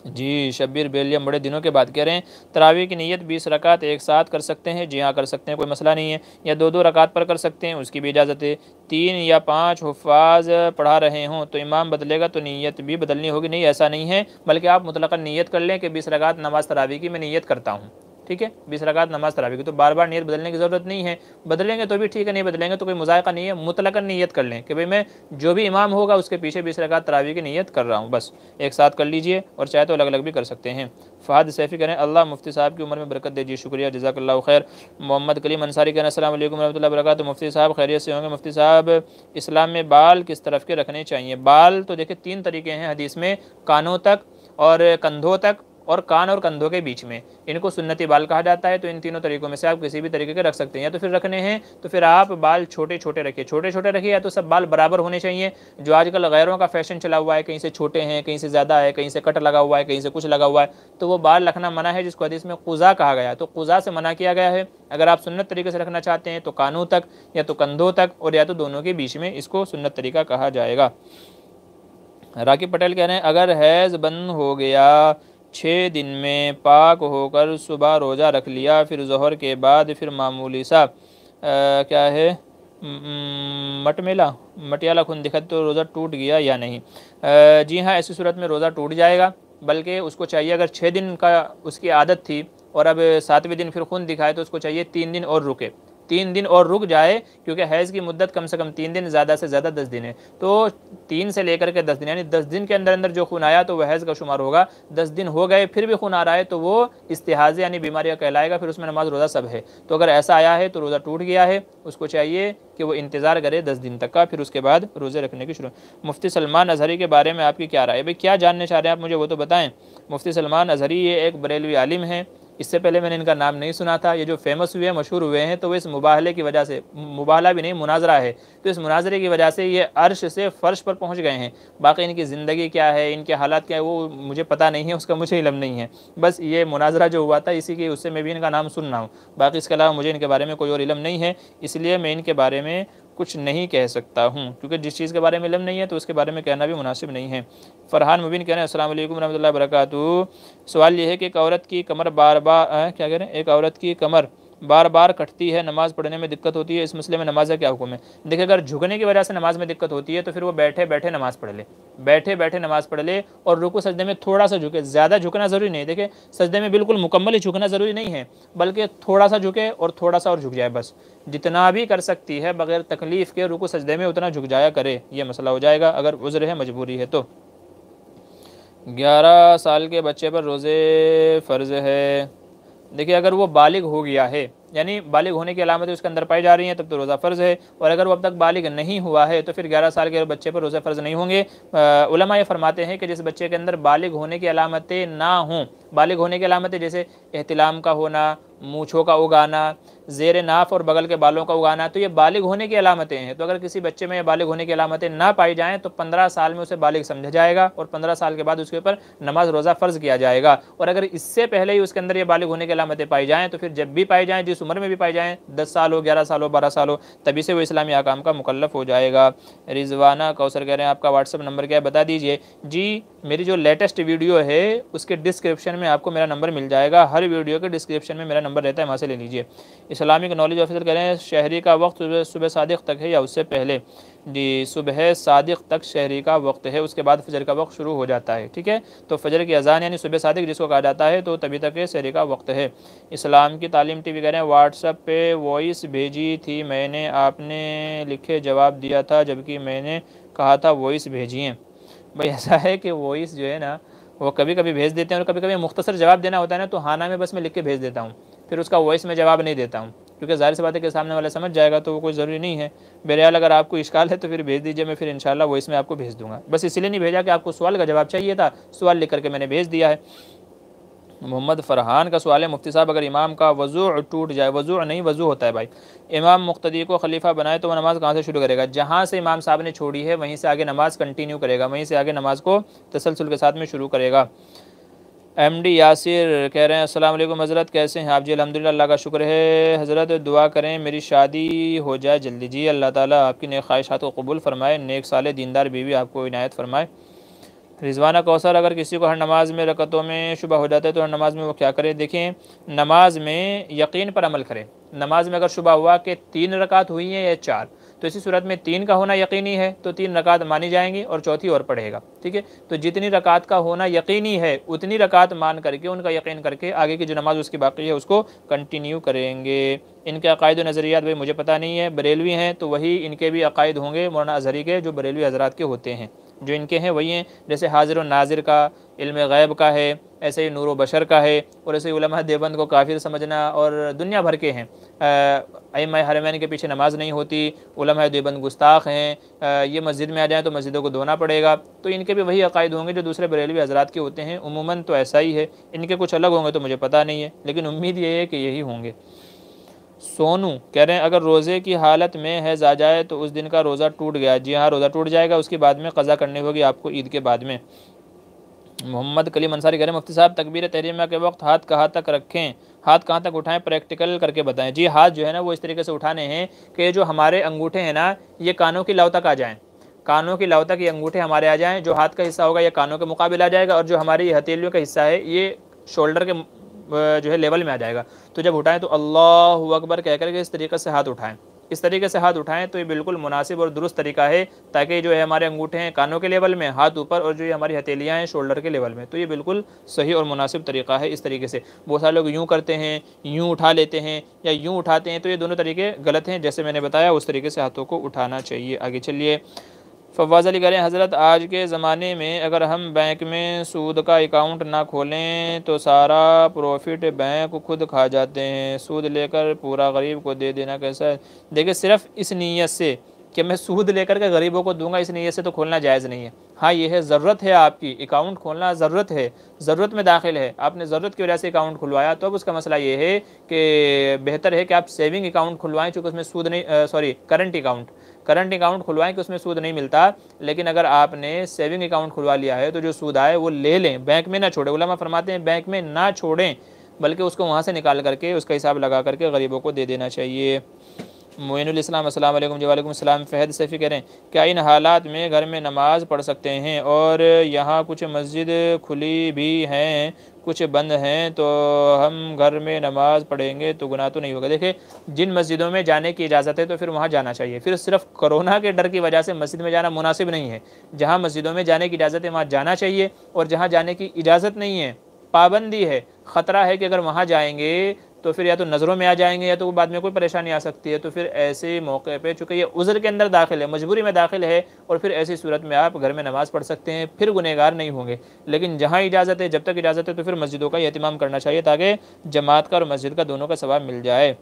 जी, शब्बीर बेलियम बड़े दिनों के बाद कह रहे हैं तरावी की नीयत 20 रकात एक साथ कर सकते हैं? जी हाँ, कर सकते हैं, कोई मसला नहीं है, या 2-2 रकात पर कर सकते हैं, उसकी भी इजाज़त है। 3 या 5 हुफ़ाज़ पढ़ा रहे हों तो इमाम बदलेगा तो नीयत भी बदलनी होगी? नहीं, ऐसा नहीं है, बल्कि आप मुतलक़न नीयत कर लें कि 20 रकात नमाज़ तरावी की मैं नीयत करता हूँ, ठीक है, 20 रकात नमाज तरावी की, तो बार बार नीयत बदलने की ज़रूरत नहीं है। बदलेंगे तो भी ठीक है, नहीं बदलेंगे तो कोई मुज़ायक़ा नहीं है, मुतलक़न नीयत कर लें कि भाई मैं जो भी इमाम होगा उसके पीछे 20 रकात तरावी की नीयत कर रहा हूँ, बस एक साथ कर लीजिए, और चाहे तो अलग अलग भी कर सकते हैं। फ़हद सैफ़ी करें अल्लाह मुफ्ती साहब की उम्र में बरकत दीजिए, शुक्रिया, जज़ाकल्लाहु खैर। मोहम्मद कलीम अंसारी कहना अस्सलाम वालेकुम रहमतुल्लाहि व बरकातुहू। मुफ्ती साहब खैरियत से होंगे? मुफ्ती साहब, इस्लाम में बाल किस तरफ के रखने चाहिए? बाल तो देखिए 3 तरीके हैं हदीस में, कानों तक और कंधों तक और कान और कंधों के बीच में, इनको सुन्नती बाल कहा जाता है। तो इन तीनों तरीकों में से आप किसी भी तरीके के रख सकते हैं, या तो फिर रखने हैं तो फिर आप बाल छोटे छोटे रखिए, छोटे छोटे रखिए, या तो सब बाल बराबर होने चाहिए। जो आजकल गैरों का फैशन चला हुआ है, कहीं से छोटे हैं, कहीं से ज़्यादा है, कहीं से कट लगा हुआ है, कहीं से कुछ लगा हुआ है, तो वो बाल रखना मना है, जिसको हदीस में क़ुज़ा कहा गया है, तो क़ुज़ा से मना किया गया है। अगर आप सुन्नत तरीके से रखना चाहते हैं तो कानों तक, या तो कंधों तक, और या तो दोनों के बीच में, इसको सुन्नत तरीका कहा जाएगा। राकिब पटेल कह रहे हैं अगर हैज़ बंद हो गया, 6 दिन में पाक होकर सुबह रोज़ा रख लिया, फिर ज़ोहर के बाद फिर मामूली सा क्या है मटमेला मटियाला खून दिखा तो रोज़ा टूट गया या नहीं? जी हाँ, ऐसी सूरत में रोज़ा टूट जाएगा, बल्कि उसको चाहिए, अगर 6 दिन का उसकी आदत थी और अब 7वें दिन फिर खून दिखाए तो उसको चाहिए 3 दिन और रुके, 3 दिन और रुक जाए, क्योंकि हैज़ की मुद्दत कम से कम 3 दिन, ज़्यादा से ज़्यादा 10 दिन है। तो 3 से लेकर के 10 दिन, यानी 10 दिन के अंदर अंदर जो खून आया तो वह हैज़ का शुमार होगा। 10 दिन हो गए फिर भी खून आ रहा है तो वो इस्तिहाज़े यानी बीमारी का कहलाएगा, फिर उसमें नमाज रोज़ा सब है। तो अगर ऐसा आया है तो रोज़ा टूट गया है, उसको चाहिए कि वो इंतज़ार करे 10 दिन तक का, फिर उसके बाद रोज़े रखने की शुरू। मुफ्ती सलमान अज़हरी के बारे में आपकी क्या राय है? भाई क्या जानना चाह रहे हैं आप, मुझे वो तो बताएं। मुफ्ती सलमान अज़हरी ये एक बरेलवी आलिम है, इससे पहले मैंने इनका नाम नहीं सुना था। ये जो फेमस हुए हैं, मशहूर हुए हैं, तो वो इस मुबाहले की वजह से, मुबाहला भी नहीं मुनाजरा है, तो इस मुनाजरे की वजह से ये अर्श से फ़र्श पर पहुंच गए हैं। बाकी इनकी ज़िंदगी क्या है, इनके हालात क्या है, वो मुझे पता नहीं है, उसका मुझे इल्म नहीं है। बस ये मुनाजरा जो हुआ था इसी की, उससे मैं भी इनका नाम सुन रहा हूँ। बाकी इसके अलावा मुझे इनके बारे में कोई और इल्म नहीं है, इसलिए मैं इनके बारे में कुछ नहीं कह सकता हूँ, क्योंकि जिस चीज़ के बारे में इल्म नहीं है तो उसके बारे में कहना भी मुनासिब नहीं है। फ़रहान मुबीन कह रहे हैं अस्सलाम वालेकुम रहमतुल्लाहि व बरकातुहू। सवाल ये है कि एक औरत की कमर बार बार क्या कह रहे हैं, एक औरत की कमर बार बार कटती है, नमाज़ पढ़ने में दिक्कत होती है, इस मसले में नमाज का क्या हुक्म है? देखिए, अगर झुकने की वजह से नमाज में दिक्कत होती है तो फिर वो बैठे बैठे नमाज़ पढ़ ले, बैठे बैठे नमाज़ पढ़ ले, और रुकू सजदे में थोड़ा सा झुके, ज़्यादा झुकना ज़रूरी नहीं। देखिए, सजदे में बिल्कुल मुकम्मल ही झुकना ज़रूरी नहीं है, बल्कि थोड़ा सा झुके और थोड़ा सा और झुक जाए, बस जितना भी कर सकती है बगैर तकलीफ़ के रुकू सजदे में उतना झुक जाया करे, ये मसला हो जाएगा अगर उज़्र है, मजबूरी है तो। 11 साल के बच्चे पर रोज़े फ़र्ज़ है? देखिए, अगर वो बालिग हो गया है, यानी बालिग होने की अलामतें उसके अंदर पाई जा रही हैं, तब तो रोज़ा फ़र्ज़ है। और अगर वो अब तक बालिग नहीं हुआ है तो फिर 11 साल के बच्चे पर रोज़ा फ़र्ज़ नहीं होंगे। उलमा ये फरमाते हैं कि जिस बच्चे के अंदर बालिग होने की अलामतें ना हों, बालिग होने की अलामतें जैसे एहतिलाम का होना, मूँछों का उगाना, ज़ेर नाफ और बगल के बालों का उगाना, तो ये बालिग होने की अलामतें हैं। तो अगर किसी बच्चे में ये बालिग होने की अलामतें ना पाई जाएँ तो 15 साल में उसे बालिग समझा जाएगा और 15 साल के बाद उसके ऊपर नमाज रोज़ा फ़र्ज़ किया जाएगा। और अगर इससे पहले ही उसके अंदर ये बालिग होने की अलामतें पाई जाएँ तो फिर जब भी पाई जाएँ, जिस उम्र में भी पाई जाएँ, 10 साल हो, 11 साल हो, 12 साल हो, तभी से वो इस्लामी अहकाम का मुकल्लफ़ हो जाएगा। रिजवाना कौसर कह रहे हैं आपका व्हाट्सअप नंबर क्या है, बता दीजिए। जी, मेरी जो लेटेस्ट वीडियो है उसके डिस्क्रिप्शन में आपको मेरा नंबर मिल जाएगा, हर वीडियो के डिस्क्रिप्शन में मेरा नंबर रहता है, वहाँ से ले लीजिए। इस्लामिक नॉलेज ऑफिसर कह रहे हैं शहरी का वक्त सुबह सादिक तक है या उससे पहले? जी, सुबह सादिक तक शहरी का वक्त है, उसके बाद फजर का वक्त शुरू हो जाता है। ठीक है, तो फजर की अजान यानी सुबह सादिक जिसको कहा जाता है, तो तभी तक शहरी का वक्त है। इस्लाम की तालीम टीवी कह रहे हैं व्हाट्सएप पे वॉइस भेजी थी मैंने, आपने लिखे जवाब दिया था, जबकि मैंने कहा था वॉइस भेजिए। भाई ऐसा है कि वॉइस जो है ना, वो कभी कभी भेज देते हैं और कभी कभी मुख्तसर जवाब देना होता है ना, तो हाना में बस मैं लिख के भेज देता हूँ, फिर उसका वॉइस में जवाब नहीं देता हूँ, क्योंकि ज़ाहिर सी बात है कि सामने वाला समझ जाएगा, तो वो कोई ज़रूरी नहीं है। बहरहाल अगर आपको इश्काल है तो फिर भेज दीजिए, मैं फिर इंशाल्लाह वॉइस में आपको भेज दूँगा। बस इसलिए नहीं भेजा कि आपको सवाल का जवाब चाहिए था, सवाल लिख करके मैंने भेज दिया है। मोहम्मद फ़रहान का सवाल है मुफ्ती साहब, अगर इमाम का वज़ू टूट जाए, वज़ू नहीं वज़ू होता है भाई, इमाम मुक्तदी को खलीफा बनाए तो वह नमाज़ कहाँ से शुरू करेगा? जहाँ से इमाम साहब ने छोड़ी है वहीं से आगे नमाज़ कंटिन्यू करेगा, वहीं से आगे नमाज़ को तसलसल के साथ में शुरू करेगा। MD यासिर कह रहे हैं अस्सलाम वालेकुम हज़रत, कैसे हैं आप? जी अल्हम्दुलिल्लाह, अल्लाह का शुक्र है हज़रत, दुआ करें मेरी शादी हो जाए जल्दी। जी अल्लाह ताला आपकी नेक ख्वाहिशात को कबूल फरमाए, नेक साले दीनदार बीवी आपको इनायत फरमाए। रिजवाना कौसर, अगर किसी को हर नमाज में रकतों में शुबह हो जाता है तो हर नमाज में वो क्या करे? देखें, नमाज में यकीन पर अमल करें। नमाज में अगर शुबह हुआ कि 3 रकात हुई हैं या 4, तो इसी सूरत में 3 का होना यकीनी है तो 3 रकात मानी जाएंगी और चौथी और पढ़ेगा। ठीक है, तो जितनी रकात का होना यकीनी है उतनी रकात मान करके, उनका यकीन करके आगे की जो नमाज उसकी बाकी है उसको कंटिन्यू करेंगे। इनके अकायद व नज़रियात भाई मुझे पता नहीं है, बरेलवी हैं तो वही इनके भी अकायद होंगे मौलाना अज़हरी के, जो बरेलवी हज़रात के होते हैं, जो इनके हैं वही हैं। जैसे हाजिर व नाजिर का, इल्म गैब का है, ऐसे ही नूर व बशर का है, और ऐसे ही उलमा देवबंद को काफिर समझना, और दुनिया भर के हैं। अइम्मा हरमैन के पीछे नमाज नहीं होती, उलमा देवबंद गुस्ताख हैं, ये मस्जिद में आ जाएँ तो मस्जिदों को धोना पड़ेगा, तो इनके भी वही अकायद होंगे जो दूसरे बरेलवी हज़रात के होते हैं। उमूमन तो ऐसा ही है, इनके कुछ अलग होंगे तो मुझे पता नहीं है, लेकिन उम्मीद ये है कि यही होंगे। सोनू कह रहे हैं अगर रोज़े की हालत में हैज़ आ जाए तो उस दिन का रोज़ा टूट गया? जी हाँ, रोज़ा टूट जाएगा, उसके बाद में क़ज़ा करनी होगी आपको ईद के बाद में। मोहम्मद कलीम अंसारी कह रहे हैं मुफ्ती साहब तकबीर तहरीमा के वक्त हाथ कहाँ तक रखें, हाथ कहाँ तक उठाएं, प्रैक्टिकल करके बताएं। जी, हाथ जो है ना वो इस तरीके से उठाने हैं कि जो हमारे अंगूठे हैं ना ये कानों की लौ तक आ जाएँ, कानों की लौ तक ये अंगूठे हमारे आ जाएँ, जो हाथ का हिस्सा होगा ये कानों के मुकाबिल आ जाएगा, और जो हमारी हथेलियों का हिस्सा है ये शोल्डर के जो है लेवल में आ जाएगा। तो जब उठाएं तो अल्लाहु अकबर कह करके इस तरीके से हाथ उठाएं, इस तरीके से हाथ उठाएं तो ये बिल्कुल मुनासिब और दुरुस्त तरीका है, ताकि जो है हमारे अंगूठे हैं कानों के लेवल में, हाथ ऊपर, और जो ये हमारी हथेलियाँ हैं शोल्डर के लेवल में। तो ये बिल्कुल सही और मुनासिब तरीका है। इस तरीके से बहुत सारे लोग यूँ करते हैं, यूँ उठा लेते हैं या यूँ उठाते हैं, तो ये दोनों तरीके गलत हैं। जैसे मैंने बताया उस तरीके से हाथों को उठाना चाहिए। आगे चलिए, फवाज़ अली करें, हज़रत आज के ज़माने में अगर हम बैंक में सूद का अकाउंट ना खोलें तो सारा प्रॉफिट बैंक खुद खा जाते हैं, सूद लेकर पूरा गरीब को दे देना कैसा है? देखिए, सिर्फ इस नीयत से कि मैं सूद लेकर के गरीबों को दूंगा, इस नीयत से तो खोलना जायज़ नहीं है। हाँ, ये है ज़रूरत है आपकी, अकाउंट खोलना ज़रूरत है, ज़रूरत में दाखिल है, आपने ज़रूरत की वजह से अकाउंट खुलवाया, तो अब उसका मसला ये है कि बेहतर है कि आप सेविंग अकाउंट खुलवाएं, चूँकि उसमें सूद नहीं, करंट अकाउंट खुलवाएं कि उसमें सूद नहीं मिलता। लेकिन अगर आपने सेविंग अकाउंट खुलवा लिया है तो जो सूद आए वो ले लें, बैंक में ना छोड़ें। उलमा फरमाते हैं बैंक में ना छोड़ें, बल्कि उसको वहाँ से निकाल करके उसका हिसाब लगा करके गरीबों को दे देना चाहिए। मोइनुल इस्लाम, अस्सलाम वालेकुम। जी वालेकुम सलाम। फ़हद सफ़ी कह रहे हैं, क्या इन हालात में घर में नमाज़ पढ़ सकते हैं? और यहाँ कुछ मस्जिद खुली भी हैं, कुछ बंद हैं, तो हम घर में नमाज़ पढ़ेंगे तो गुनाह तो नहीं होगा? देखिए, जिन मस्जिदों में जाने की इजाज़त है तो फिर वहाँ जाना चाहिए। फिर सिर्फ कोरोना के डर की वजह से मस्जिद में जाना मुनासिब नहीं है। जहाँ मस्जिदों में जाने की इजाज़त है वहाँ जाना चाहिए, और जहाँ जाने की इजाज़त नहीं है, पाबंदी है, ख़तरा है कि अगर वहाँ जाएंगे तो फिर या तो नज़रों में आ जाएंगे या तो बाद में कोई परेशानी आ सकती है। तो फिर ऐसे मौके पे, चूँकि ये उज़्र के अंदर दाखिल है, मजबूरी में दाखिल है, और फिर ऐसी सूरत में आप घर में नमाज़ पढ़ सकते हैं, फिर गुनहगार नहीं होंगे। लेकिन जहाँ इजाज़त है, जब तक इजाज़त है, तो फिर मस्जिदों का एहतिमाम करना चाहिए, ताकि जमात का और मस्जिद का दोनों का सवाब मिल जाए।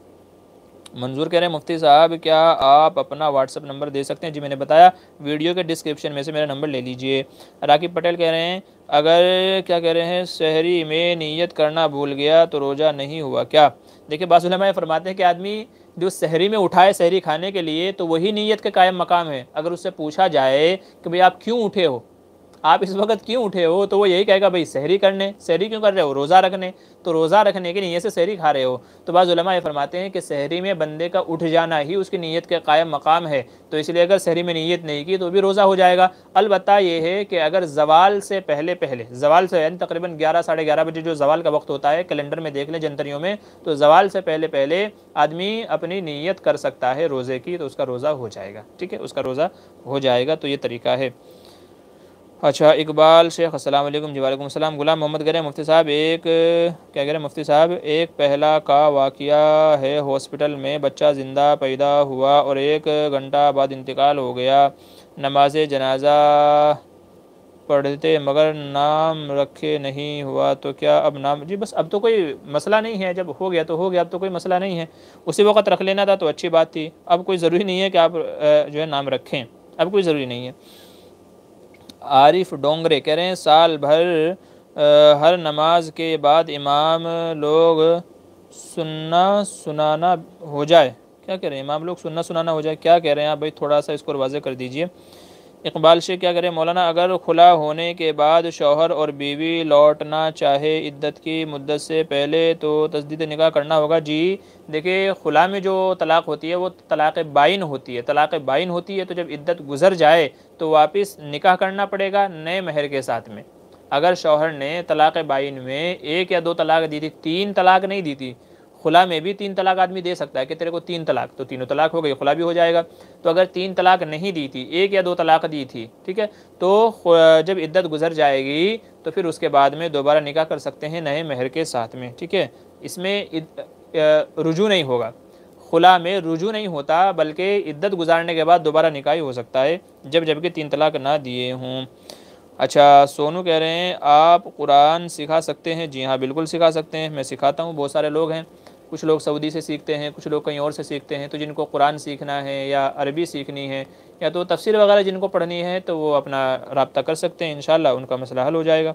मंजूर कह रहे हैं, मुफ्ती साहब क्या आप अपना व्हाट्सअप नंबर दे सकते हैं? जी मैंने बताया, वीडियो के डिस्क्रिप्शन में से मेरा नंबर ले लीजिए। राकिब पटेल कह रहे हैं, अगर क्या कह रहे हैं, सहरी में नीयत करना भूल गया तो रोज़ा नहीं हुआ क्या? देखिए, बाज़ उलमा फरमाते हैं कि आदमी जो सहरी में उठाए सहरी खाने के लिए, तो वही नीयत के कायम मकाम है। अगर उससे पूछा जाए कि भाई आप क्यों उठे हो, आप इस वक्त क्यों उठे हो, तो वो यही कहेगा भाई सहरी करने। सहरी क्यों कर रहे हो? रोज़ा रखने। तो रोज़ा रखने की नीयत से सहरी खा रहे हो। तो बाज़ उलमा ये फरमाते हैं कि सहरी में बंदे का उठ जाना ही उसकी नीयत के कायम मकाम है। तो इसलिए अगर सहरी में नीयत नहीं की तो भी रोज़ा हो जाएगा। अलबत्ता ये है कि अगर ज़वाल से पहले ज़वाल से यानी तकरीबन 11 साढ़े 11 बजे जो ज़वाल का वक्त होता है, कैलेंडर में देख लें जंतरियों में, तो ज़वाल से पहले आदमी अपनी नीयत कर सकता है रोज़े की, तो उसका रोज़ा हो जाएगा। ठीक है, उसका रोज़ा हो जाएगा। तो ये तरीका है। अच्छा, इकबाल शेख, अस्सलाम वालेकुम। जी वालेकुम सलाम। गुलाम मोहम्मद कह रहे हैं, मुफ्ती साहब क्या कह रहे हैं, मुफ्ती साहब एक पहला का वाक़या है, हॉस्पिटल में बच्चा ज़िंदा पैदा हुआ और 1 घंटा बाद इंतकाल हो गया, नमाज जनाजा पढ़ते मगर नाम रखे नहीं हुआ, तो क्या अब नाम? जी बस, अब तो कोई मसला नहीं है, जब हो गया तो हो गया, अब तो कोई मसला नहीं है। उसी वक्त रख लेना था तो अच्छी बात थी, अब कोई ज़रूरी नहीं है कि आप जो है नाम रखें, अब कोई ज़रूरी नहीं है। आरिफ डोंगरे कह रहे हैं, साल भर हर नमाज के बाद इमाम लोग सुन्ना सुनाना हो जाए, क्या कह रहे हैं, इमाम लोग सुन्ना सुनाना हो जाए, क्या कह रहे हैं आप भाई? थोड़ा सा इसको वाज़ेह कर दीजिए। इकबाल शेख क्या करें, मौलाना अगर खुला होने के बाद शौहर और बीवी लौटना चाहे इद्दत की मुद्दत से पहले तो तजदीद निकाह करना होगा? जी देखिए, खुला में जो तलाक़ होती है वो तलाक़ बाइन होती है। तलाक़ बाइन होती है तो जब इद्दत गुजर जाए तो वापस निकाह करना पड़ेगा नए महर के साथ में। अगर शौहर ने तलाक़ बाइन में 1 या 2 तलाक़ दी थी, 3 तलाक़ नहीं दी थी, खुला में भी 3 तलाक़ आदमी दे सकता है कि तेरे को 3 तलाक़, तो तीनों तलाक़ हो गई, खुला भी हो जाएगा। तो अगर 3 तलाक़ नहीं दी थी, 1 या 2 तलाक़ दी थी, ठीक है, तो जब इद्दत गुजर जाएगी तो फिर उसके बाद में दोबारा निकाह कर सकते हैं नए महर के साथ में। ठीक है, इसमें रुजू नहीं होगा, खुला में रुजू नहीं होता, बल्कि इद्दत गुजारने के बाद दोबारा निकाह हो सकता है जबकि 3 तलाक़ ना दिए हों। अच्छा, सोनू कह रहे हैं, आप कुरान सिखा सकते हैं? जी हाँ, बिल्कुल सिखा सकते हैं, मैं सिखाता हूँ। बहुत सारे लोग हैं, कुछ लोग सऊदी से सीखते हैं, कुछ लोग कहीं और से सीखते हैं। तो जिनको कुरान सीखना है या अरबी सीखनी है या तो तफसीर वगैरह जिनको पढ़नी है, तो वो अपना रब्ता कर सकते हैं, इंशाअल्लाह उनका मसला हल हो जाएगा।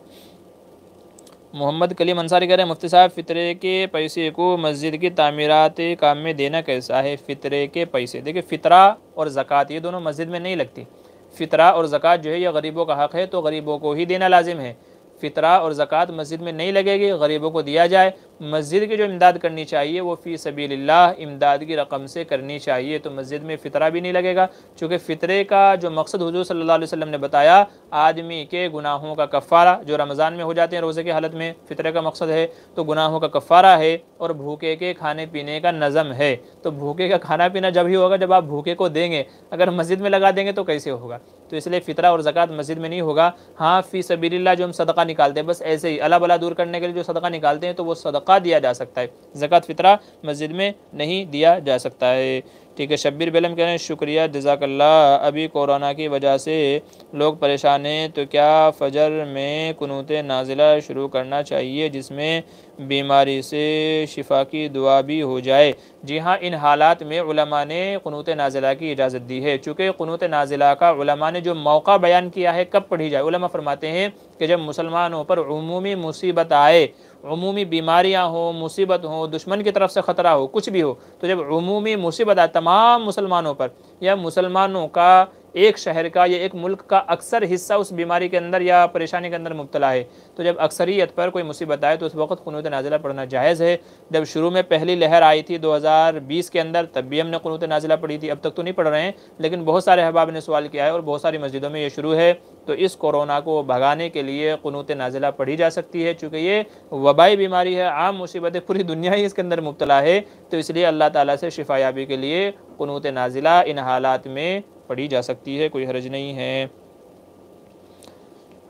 मोहम्मद कलीम अंसारी कह रहे हैं, मुफ्ती साहब फ़ितरे के पैसे को मस्जिद की तामीरात काम में देना कैसा है? फ़ितरे के पैसे, देखिए फ़ितरा और ज़कात ये दोनों मस्जिद में नहीं लगती। फ़ितरा और ज़कात जो है यह गरीबों का हक़ है, तो गरीबों को ही देना लाजिम है। फ़ितरा और ज़कात मस्जिद में नहीं लगेगी, गरीबों को दिया जाए। मस्जिद की जो इमदाद करनी चाहिए वो फ़ी सबीलिल्लाह इमदाद की रकम से करनी चाहिए। तो मस्जिद में फ़ितरा भी नहीं लगेगा, चूँकि फ़ितरे का जो मकसद हुज़ूर सल्लल्लाहु अलैहि वसल्लम ने बताया, आदमी के गुनाहों का कफ़ारा जो रमज़ान में हो जाते हैं रोज़े की हालत में, फ़ितरे का मकसद है तो गुनाहों का कफ़ारा है और भूखे के खाने पीने का नज़म है। तो भूखे का खाना पीना जब ही होगा जब आप भूखे को देंगे, अगर मस्जिद में लगा देंगे तो कैसे होगा। तो इसलिए फ़ितरा और ज़कात मस्जिद में नहीं होगा। हाँ, फ़ी सबीलिल्लाह जो हम सदका निकालते हैं, बस ऐसे ही अला बला दूर करने के लिए जो सदका निकालते हैं तो वो सदका दिया जा सकता है, ज़कात फ़ितरा मस्जिद में नहीं दिया जा सकता है। ठीक है। शब्बीर बेलम कह रहे हैं शुक्रिया जज़ाकल्लाह। अभी कोरोना की वजह से लोग परेशान हैं, तो क्या फ़जर में कुनूत नाज़िला शुरू करना चाहिए जिसमें बीमारी से शिफा की दुआ भी हो जाए? जी हाँ, इन हालात में उलमा ने कुनूत नाज़िला की इजाज़त दी है। चूँकि कुनूत नाज़िला का उलमा ने जो मौका बयान किया है कब पढ़ी जाए, उलमा फरमाते हैं कि जब मुसलमानों पर उमूमी मुसीबत आए, उमूमी बीमारियां हो, मुसीबत हो, दुश्मन की तरफ से ख़तरा हो, कुछ भी हो, तो जब उमूमी मुसीबत आए तमाम मुसलमानों पर या मुसलमानों का एक शहर का या एक मुल्क का अक्सर हिस्सा उस बीमारी के अंदर या परेशानी के अंदर मुब्तला है, तो जब अक्सरियत पर कोई मुसीबत आए तो उस वक्त कुनूत नाज़िला पढ़ना जायज़ है। जब शुरू में पहली लहर आई थी 2020 के अंदर, तब भी हमने कुनूत नाज़िला पढ़ी थी। अब तक तो नहीं पढ़ रहे हैं, लेकिन बहुत सारे अहबाब ने सवाल किया है और बहुत सारी मस्जिदों में ये शुरू है। तो इस कोरोना को भगाने के लिए कुनूत नाज़िला पढ़ी जा सकती है, चूँकि ये वबाई बीमारी है, आम मुसीबत है, पूरी दुनिया ही इसके अंदर मुब्तला है। तो इसलिए अल्लाह ताला से शिफायाबी के लिए कुनूत नाज़िला इन हालात में पढ़ी जा सकती है, कोई हर्ज नहीं है।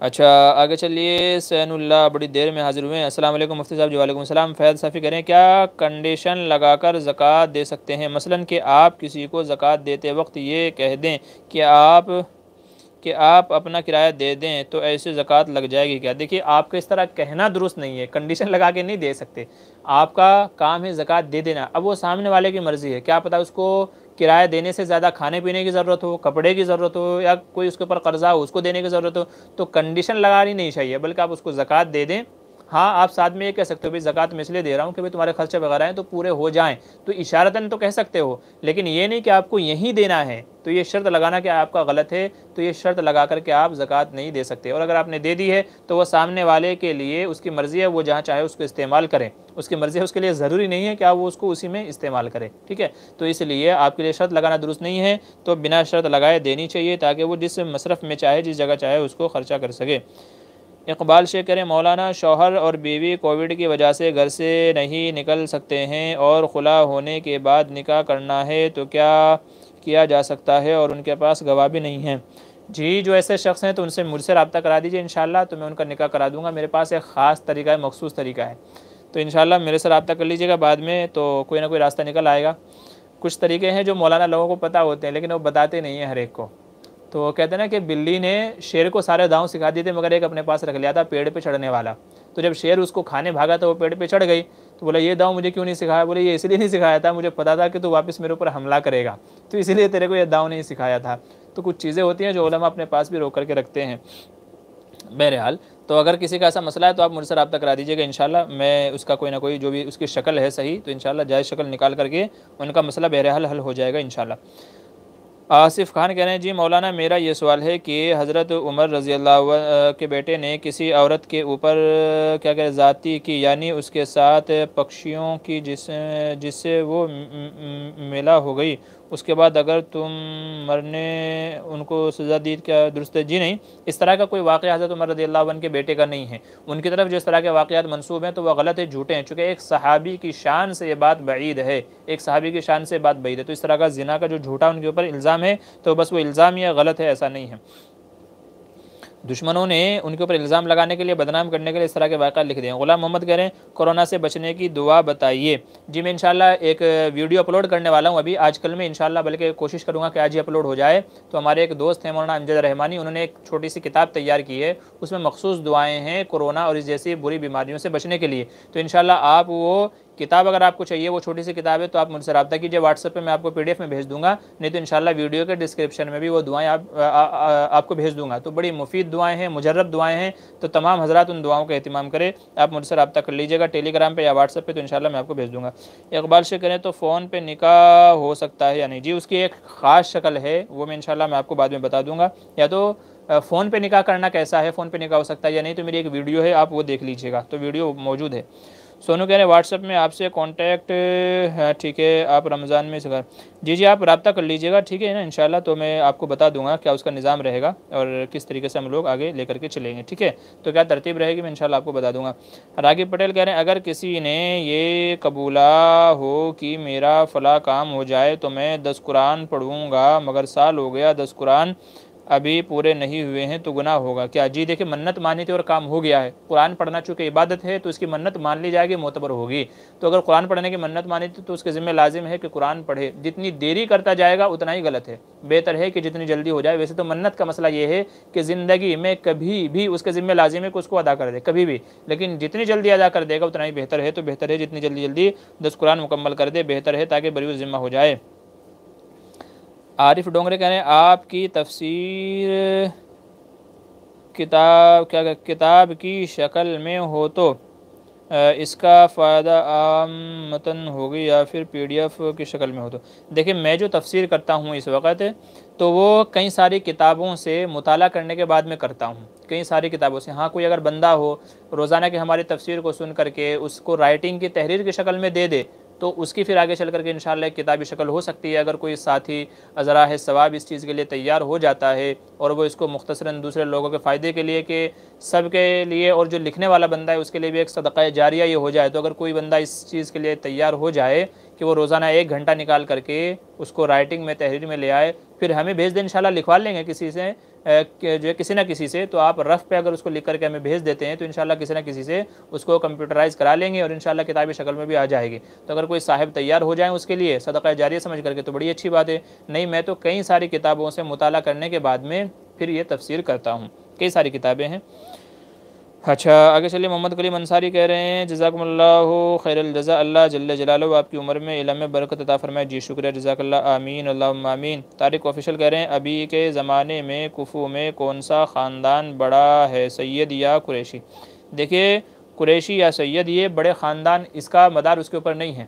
अच्छा, आगे चलिए। सैनुल्लाह बड़ी देर में हाजिर हुए हैं। अस्सलाम वालेकुम मुफ्ती साहब। जी वालेकुम सलाम। फैज़ साफ़ी करें, क्या कंडीशन लगाकर ज़कात दे सकते हैं? मसलन कि आप किसी को ज़कात देते वक्त ये कह दें कि आप अपना किराया दे दें तो ऐसे ज़कात लग जाएगी क्या? देखिए, आपका इस तरह कहना दुरुस्त नहीं है, कंडीशन लगा के नहीं दे सकते। आपका काम है ज़कात दे देना। अब वो सामने वाले की मर्ज़ी है, क्या पता उसको किराया देने से ज़्यादा खाने पीने की ज़रूरत हो, कपड़े की ज़रूरत हो, या कोई उसके ऊपर कर्जा हो उसको देने की ज़रूरत हो। तो कंडीशन लगानी नहीं चाहिए, बल्कि आप उसको ज़कात दे दें। हाँ, आप साथ में ये कह सकते हो भाई ज़कात मैं इसलिए दे रहा हूँ कि भाई तुम्हारे खर्चे वगैरह हैं तो पूरे हो जाएं, तो इशारतन तो कह सकते हो, लेकिन ये नहीं कि आपको यहीं देना है। तो ये शर्त लगाना कि आपका गलत है, तो ये शर्त लगा करके आप ज़कात नहीं दे सकते। और अगर आपने दे दी है तो वह सामने वाले के लिए उसकी मर्ज़ी है, वो जहाँ चाहे उसको इस्तेमाल करें, उसकी मर्ज़ी है, उसके लिए ज़रूरी नहीं है कि आप वो उसको उसी में इस्तेमाल करें। ठीक है, तो इसलिए आपके लिए शर्त लगाना दुरुस्त नहीं है, तो बिना शर्त लगाए देनी चाहिए ताकि वो जिस मसरफ़ में चाहे, जिस जगह चाहे उसको ख़र्चा कर सके। इकबाल शेख करें, मौलाना शौहर और बीवी कोविड की वजह से घर से नहीं निकल सकते हैं और खुला होने के बाद निकाह करना है तो क्या किया जा सकता है, और उनके पास गवाह भी नहीं है? जी, जो ऐसे शख्स हैं तो उनसे मुझसे रब्ता करा दीजिए, इंशाल्लाह तो मैं उनका निकाह करा दूँगा। मेरे पास एक ख़ास तरीका है, मखसूस तरीका है, तो इंशाल्लाह मेरे से रब्ता कर लीजिएगा, बाद में तो कोई ना कोई रास्ता निकल आएगा। कुछ तरीके हैं जो मौलाना लोगों को पता होते हैं, लेकिन वो बताते नहीं हैं हर एक को। तो कहते हैं ना कि बिल्ली ने शेर को सारे दांव सिखा दिए थे, मगर एक अपने पास रख लिया था, पेड़ पे चढ़ने वाला। तो जब शेर उसको खाने भागा तो वो पेड़ पे चढ़ गई, तो बोला ये दांव मुझे क्यों नहीं सिखाया? बोले ये इसलिए नहीं सिखाया था, मुझे पता था कि तू वापस मेरे ऊपर हमला करेगा, तो इसलिए तेरे को ये दांव नहीं सिखाया था। तो कुछ चीज़ें होती हैं जो उलमा अपने पास भी रोक करके रखते हैं। बहरहाल, तो अगर किसी का ऐसा मसला है तो आप मुझसे रब्ता करा दीजिएगा, इंशाल्लाह मैं उसका कोई ना कोई जो भी उसकी शक्ल है सही, तो इंशाल्लाह जायज़ शक्ल निकाल करके उनका मसला बहरहाल हल हो जाएगा इंशाल्लाह। आसिफ खान कह रहे हैं, जी मौलाना मेरा ये सवाल है कि हज़रत उमर रज़ी अल्लाह के बेटे ने किसी औरत के ऊपर क्या कहते ज़ाती की, यानी उसके साथ पक्षियों की जिससे वो मिला हो गई, उसके बाद अगर तुम मरने उनको सज़ा दी, क्या दुरुस्त है? जी नहीं, इस तरह का कोई वाक़या हज़रत उमर रज़ी अल्लाह अन्हु के बेटे का नहीं है। उनकी तरफ जिस तरह के वाक़यात मंसूब हैं तो वह गलत है, झूठे हैं, चूँकि एक सहाबी की शान से ये बात बईद है, एक सहाबी की शान से बात बईद है। तो इस तरह का ज़िना का जो झूठा उनके ऊपर इल्ज़ाम है तो बस वो इल्ज़ाम या गलत है, ऐसा नहीं है। दुश्मनों ने उनके ऊपर इल्ज़ाम लगाने के लिए, बदनाम करने के लिए इस तरह के वाक़या लिख दिए। ग़ुलाम मोहम्मद कह रहे हैं, कोरोना से बचने की दुआ बताइए। जी मैं इंशाल्लाह एक वीडियो अपलोड करने वाला हूँ अभी आजकल में, इंशाल्लाह, बल्कि कोशिश करूँगा कि आज ही अपलोड हो जाए। तो हमारे एक दोस्त हैं मौलाना अमजद रहमानी, उन्होंने एक छोटी सी किताब तैयार की है, उसमें मखसूस दुआएँ हैं कोरोना और इस जैसी बुरी बीमारियों से बचने के लिए। तो इंशाल्लाह आप वो किताब अगर आपको चाहिए, वो छोटी सी किताब है, तो आप मुझसे रब्ता कीजिए, व्हाट्सएप पे मैं आपको PDF में भेज दूंगा, नहीं तो इंशाल्लाह वीडियो के डिस्क्रिप्शन में भी वो दुआएं आपको भेज दूंगा। तो बड़ी मुफीद दुआएं हैं, मुजर्रब दुआएं हैं, तो तमाम हजरात उन दुआओं का एहतिमाम करें। आप मुझसे रब्ता कर लीजिएगा टेलीग्राम पे या व्हाट्सएप पे, तो इंशाल्लाह मैं आपको भेज दूँगा। इकबाल से करें तो फ़ोन पर निकाह हो सकता है या नहीं? जी उसकी एक ख़ास शक्ल है, वो मैं इंशाल्लाह मैं आपको बाद में बता दूँगा। या तो फ़ोन पे निकाह करना कैसा है, फ़ोन पे निकाह हो सकता है या नहीं, तो मेरी एक वीडियो है, आप वो देख लीजिएगा, तो वीडियो मौजूद है। सोनू कह रहे हैं व्हाट्सएप में आपसे कांटेक्ट है, ठीक है, आप रमज़ान में सिखा। जी जी, आप रब्ता कर लीजिएगा, ठीक है ना, इंशाल्लाह। तो मैं आपको बता दूंगा क्या उसका निज़ाम रहेगा और किस तरीके से हम लोग आगे लेकर के चलेंगे, ठीक है। तो क्या तरतीब रहेगी मैं इंशाल्लाह आपको बता दूंगा। रागिब पटेल कह रहे हैं अगर किसी ने ये कबूला हो कि मेरा फ़ला काम हो जाए तो मैं 10 कुरान पढ़ूँगा, मगर साल हो गया 10 कुरान अभी पूरे नहीं हुए हैं तो गुनाह होगा क्या? जी देखिए, मन्नत मानी थी और काम हो गया है। कुरान पढ़ना चूँकि इबादत है तो इसकी मन्नत मान ली जाएगी, मोतबर होगी। तो अगर कुरान पढ़ने की मन्नत मानी थी तो उसके ज़िम्मे लाजिम है कि कुरान पढ़े। जितनी देरी करता जाएगा उतना ही गलत है। बेहतर है कि जितनी जल्दी हो जाए। वैसे तो मन्नत का मसला ये है कि ज़िंदगी में कभी भी उसके ज़िम्मे लाजिम है कि उसको अदा कर दे, कभी भी। लेकिन जितनी जल्दी अदा कर देगा उतना ही बेहतर है। तो बेहतर है जितनी जल्दी 10 कुरान मुकम्मल कर दे, बेहतर है, ताकि बरी ज़िम्मा हो जाए। आरिफ डोंगरे कह रहे हैं आपकी तफसीर किताब की शक्ल में हो तो इसका फ़ायदा आम मतन होगी या फिर PDF की शक्ल में हो तो? देखिए, मैं जो तफसीर करता हूँ इस वक्त तो वो कई सारी किताबों से मुताला करने के बाद में करता हूँ, कई सारी किताबों से। हाँ, कोई अगर बंदा हो रोज़ाना की हमारी तफसीर को सुन करके उसको राइटिंग की तहरीर की शक्ल में दे दे तो उसकी फिर आगे चल करके इंशाअल्लाह एक किताबी शक्ल हो सकती है। अगर कोई साथी अज़रा है सवाब इस चीज़ के लिए तैयार हो जाता है और वो इसको मुख्तसरन दूसरे लोगों के फ़ायदे के लिए कि सब के लिए और जो लिखने वाला बंदा है उसके लिए भी एक सदक़ा जारिया ये हो जाए, तो अगर कोई बंदा इस चीज़ के लिए तैयार हो जाए कि वो रोज़ाना 1 घंटा निकाल करके उसको राइटिंग में तहरीर में ले आए, फिर हमें भेज दें, इंशाल्लाह लिखवा लेंगे किसी से, जो किसी ना किसी से। तो आप रफ़ पे अगर उसको लिख करके हमें भेज देते हैं तो इंशाल्लाह किसी ना किसी से उसको कंप्यूटराइज़ करा लेंगे और इंशाल्लाह किताबी शक्ल में भी आ जाएगी। तो अगर कोई साहिब तैयार हो जाए उसके लिए सदक़ा जारिया समझ करके तो बड़ी अच्छी बात है। नहीं, मैं तो कई सारी किताबों से मुताला करने के बाद में फिर ये तफसीर करता हूँ, कई सारी किताबें हैं। अच्छा, आगे चलिए। मोहम्मद कलीम अंसारी कह रहे हैं जज़ाकुमुल्लाहु खैरल जज़ा, अल्लाह जल्ल जलालुहु आपकी उम्र में इल्म में बरकत अता फरमाए। जी शुक्रिया, जज़ाकल्लाह, आमीन अल्लाहुम्मा आमीन। तारिक ऑफिशियल कह रहे हैं अभी के ज़माने में कुफू में कौन सा ख़ानदान बड़ा है, सैयद या कुरैशी? देखिए, कुरैशी या सैयद ये बड़े ख़ानदान, इसका मदार उसके ऊपर नहीं है,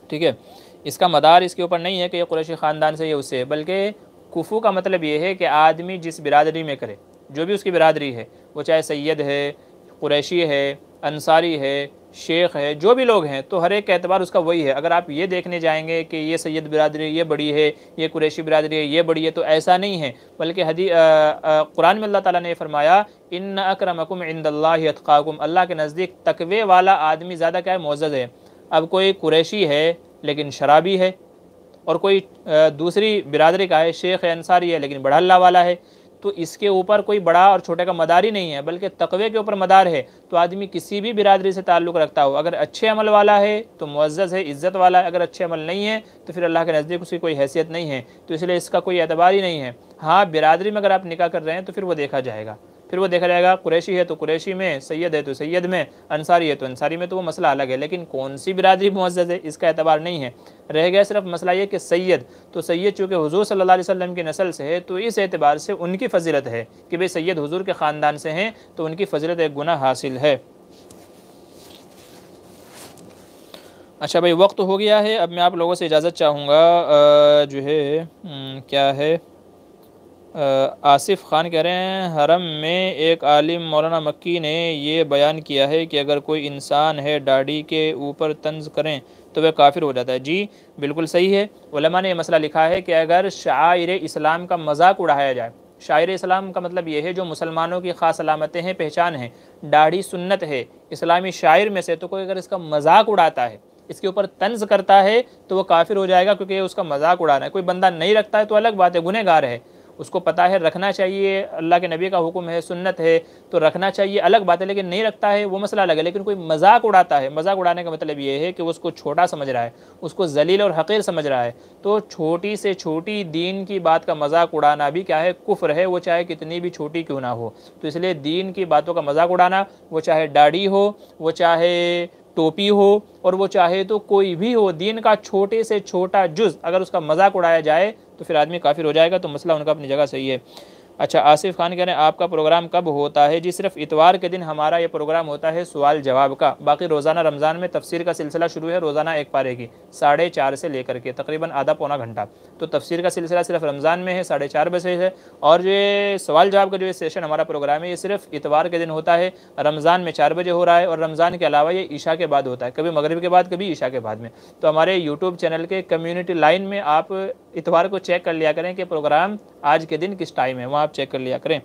ठीक है। इसका मदार इसके ऊपर नहीं है कि ये कुरैशी ख़ानदान से ये उससे है, बल्कि कुफू का मतलब ये है कि आदमी जिस बिरादरी में करे, जो भी उसकी बिरादरी है, वो चाहे सैयद है, कुरैशी है, अंसारी है, शेख है, जो भी लोग हैं, तो हर एक का एतबार उसका वही है। अगर आप ये देखने जाएंगे कि ये सैयद बिरादरी ये बड़ी है, ये कुरैशी बिरादरी है ये बड़ी है, तो ऐसा नहीं है। बल्कि कुरान में अल्लाह ताला ने फरमाया इन्न अक्रमकुम इंदल्लाहि अत्काकुम, अल्लाह के नज़दीक तकवे वाला आदमी ज़्यादा क्या है, मोअज़्ज़ज़ है। अब कोई कुरैशी है लेकिन शराबी है, और कोई दूसरी बिरादरी का है, शेख है, अंसारी है, लेकिन बड़ा अल्लाह वाला है, तो इसके ऊपर कोई बड़ा और छोटे का मदार ही नहीं है, बल्कि तकवे के ऊपर मदार है। तो आदमी किसी भी बिरादरी से ताल्लुक़ रखता हो, अगर अच्छे अमल वाला है तो मुअज़्ज़ज़ है, इज़्ज़त वाला है। अगर अच्छे अमल नहीं है तो फिर अल्लाह के नज़दीक उसकी कोई हैसियत नहीं है, तो इसलिए इसका कोई एतबार ही नहीं है। हाँ, बिरादरी में अगर आप निकाह कर रहे हैं तो फिर वो देखा जाएगा, कुरैशी है तो कुरैशी में, सैयद है तो सैयद में, अंसारी है तो अंसारी में, तो वो मसला अलग है। लेकिन कौन सी बिरादरी मुअज़्ज़ज़ है इसका एतबार नहीं है। रह गया सिर्फ मसला ये कि सैयद, तो सैयद चूँकि हुज़ूर सल्लल्लाहु अलैहि वसल्लम की नस्ल से है तो इस एतबार से उनकी फ़जीलत है कि भाई सैयद हुज़ूर के ख़ानदान से हैं तो उनकी फ़जीलत एक गुना हासिल है। अच्छा भाई, वक्त हो गया है, अब मैं आप लोगों से इजाज़त चाहूँगा। जो है क्या है, आसिफ़ ख़ान कह रहे हैं हरम में एक आलिम मौलाना मक्की ने ये बयान किया है कि अगर कोई इंसान है दाढ़ी के ऊपर तंज़ करें तो वह काफिर हो जाता है। जी बिल्कुल सही है, उलमा ने यह मसला लिखा है कि अगर शायर इस्लाम का मजाक उड़ाया जाए, शायर इस्लाम का मतलब ये है जो मुसलमानों की ख़ास अलामतें हैं, पहचान है, दाढ़ी सुन्नत है इस्लामी शायर में से, तो कोई अगर इसका मजाक उड़ाता है, इसके ऊपर तंज करता है तो वो काफिर हो जाएगा, क्योंकि उसका मजाक उड़ाना है। कोई बंदा नहीं रखता है तो अलग बात है, गुनहगार है, उसको पता है रखना चाहिए, अल्लाह के नबी का हुक्म है, सुन्नत है तो रखना चाहिए, अलग बात है। लेकिन नहीं रखता है वो मसला अलग है। लेकिन कोई मजाक उड़ाता है, मजाक उड़ाने का मतलब ये है कि वो उसको छोटा समझ रहा है, उसको जलील और हक़ीर समझ रहा है, तो छोटी से छोटी दीन की बात का मजाक उड़ाना भी क्या है, कुफ्र है, वो चाहे कितनी भी छोटी क्यों ना हो। तो इसलिए दीन की बातों का मजाक उड़ाना, वो चाहे दाढ़ी हो, वो चाहे टोपी हो, और वो चाहे तो कोई भी हो, दीन का छोटे से छोटा जुज़ अगर उसका मजाक उड़ाया जाए तो फिर आदमी काफिर हो जाएगा। तो मसला उनका अपनी जगह सही है। अच्छा, आसिफ खान कह रहे हैं आपका प्रोग्राम कब होता है? जी सिर्फ इतवार के दिन हमारा ये प्रोग्राम होता है सवाल जवाब का। बाकी रोज़ाना रमज़ान में तफसीर का सिलसिला शुरू है, रोज़ाना एक पारे की 4:30 से लेकर के तकरीबन आधा पौना घंटा। तो तफसीर का सिलसिला सिर्फ रमज़ान में है 4:30 बजे है। और जो ये सवाल जवाब का जो ये सेशन हमारा प्रोग्राम है ये सिर्फ इतवार के दिन होता है, रमज़ान में 4 बजे हो रहा है, और रमज़ान के अलावा ये ईशा के बाद होता है, कभी मगरिब के बाद कभी ईशा के बाद में। तो हमारे यूट्यूब चैनल के कम्युनिटी लाइन में आप इतवार को चेक कर लिया करें कि प्रोग्राम आज के दिन किस टाइम है, वहाँ आप चेक कर लिया करें।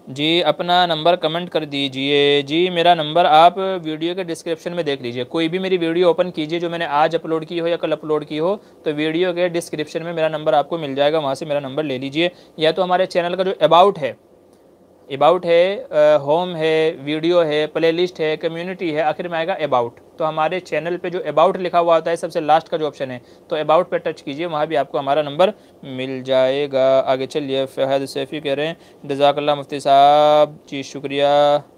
जी अपना नंबर कमेंट कर दीजिए। जी मेरा नंबर आप वीडियो के डिस्क्रिप्शन में देख लीजिए, कोई भी मेरी वीडियो ओपन कीजिए जो मैंने आज अपलोड की हो या कल अपलोड की हो, तो वीडियो के डिस्क्रिप्शन में मेरा नंबर आपको मिल जाएगा, वहाँ से मेरा नंबर ले लीजिए। या तो हमारे चैनल का जो अबाउट है, होम है, वीडियो है, प्लेलिस्ट है, कम्युनिटी है, आखिर में आएगा अबाउट। तो हमारे चैनल पे जो अबाउट लिखा हुआ होता है सबसे लास्ट का जो ऑप्शन है, तो अबाउट पे टच कीजिए, वहाँ भी आपको हमारा नंबर मिल जाएगा। आगे चलिए, फ़हद सैफ़ी कह रहे हैं जज़ाकल्लाह मुफ्ती साहब। जी शुक्रिया,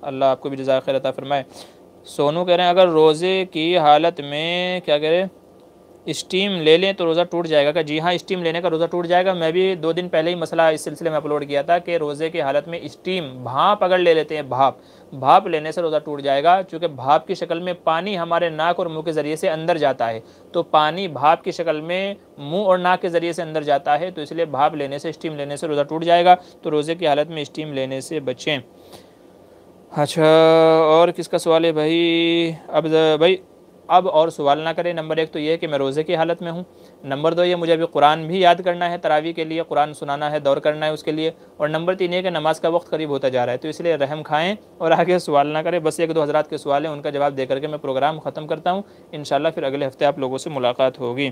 अल्लाह आपको भी जज़ाक खैर अता फरमाए। सोनू कह रहे हैं अगर रोज़े की हालत में क्या कह रहे हैं स्टीम ले लें तो रोज़ा टूट जाएगा क्या? जी हाँ, स्टीम लेने का रोज़ा टूट जाएगा। मैं भी 2 दिन पहले ही मसला इस सिलसिले में अपलोड किया था कि रोज़े की हालत में स्टीम भाप अगर ले लेते हैं, भाप लेने से रोज़ा टूट जाएगा, क्योंकि भाप की शक्ल में पानी हमारे नाक और मुंह के ज़रिए से अंदर जाता है। तो पानी भाप की शक्ल में मुंह और नाक के ज़रिए से अंदर जाता है, तो इसलिए भाप लेने से, स्टीम लेने से रोज़ा टूट जाएगा। तो रोज़े की हालत में स्टीम लेने से बचें। अच्छा, और किसका सवाल है भाई? अब भाई अब और सवाल ना करें। नंबर 1 तो ये है कि मैं रोज़े की हालत में हूँ। नंबर 2 ये मुझे अभी कुरान भी याद करना है, तरावी के लिए कुरान सुनाना है, दौर करना है उसके लिए। और नंबर 3 ये कि नमाज का वक्त करीब होता जा रहा है, तो इसलिए रहम खाएं और आगे सवाल ना करें। बस 1-2 हज़रात के सवाल हैं, उनका जवाब दे करके मैं प्रोग्राम ख़त्म करता हूँ। इंशाल्लाह फिर अगले हफ्ते आप लोगों से मुलाकात होगी।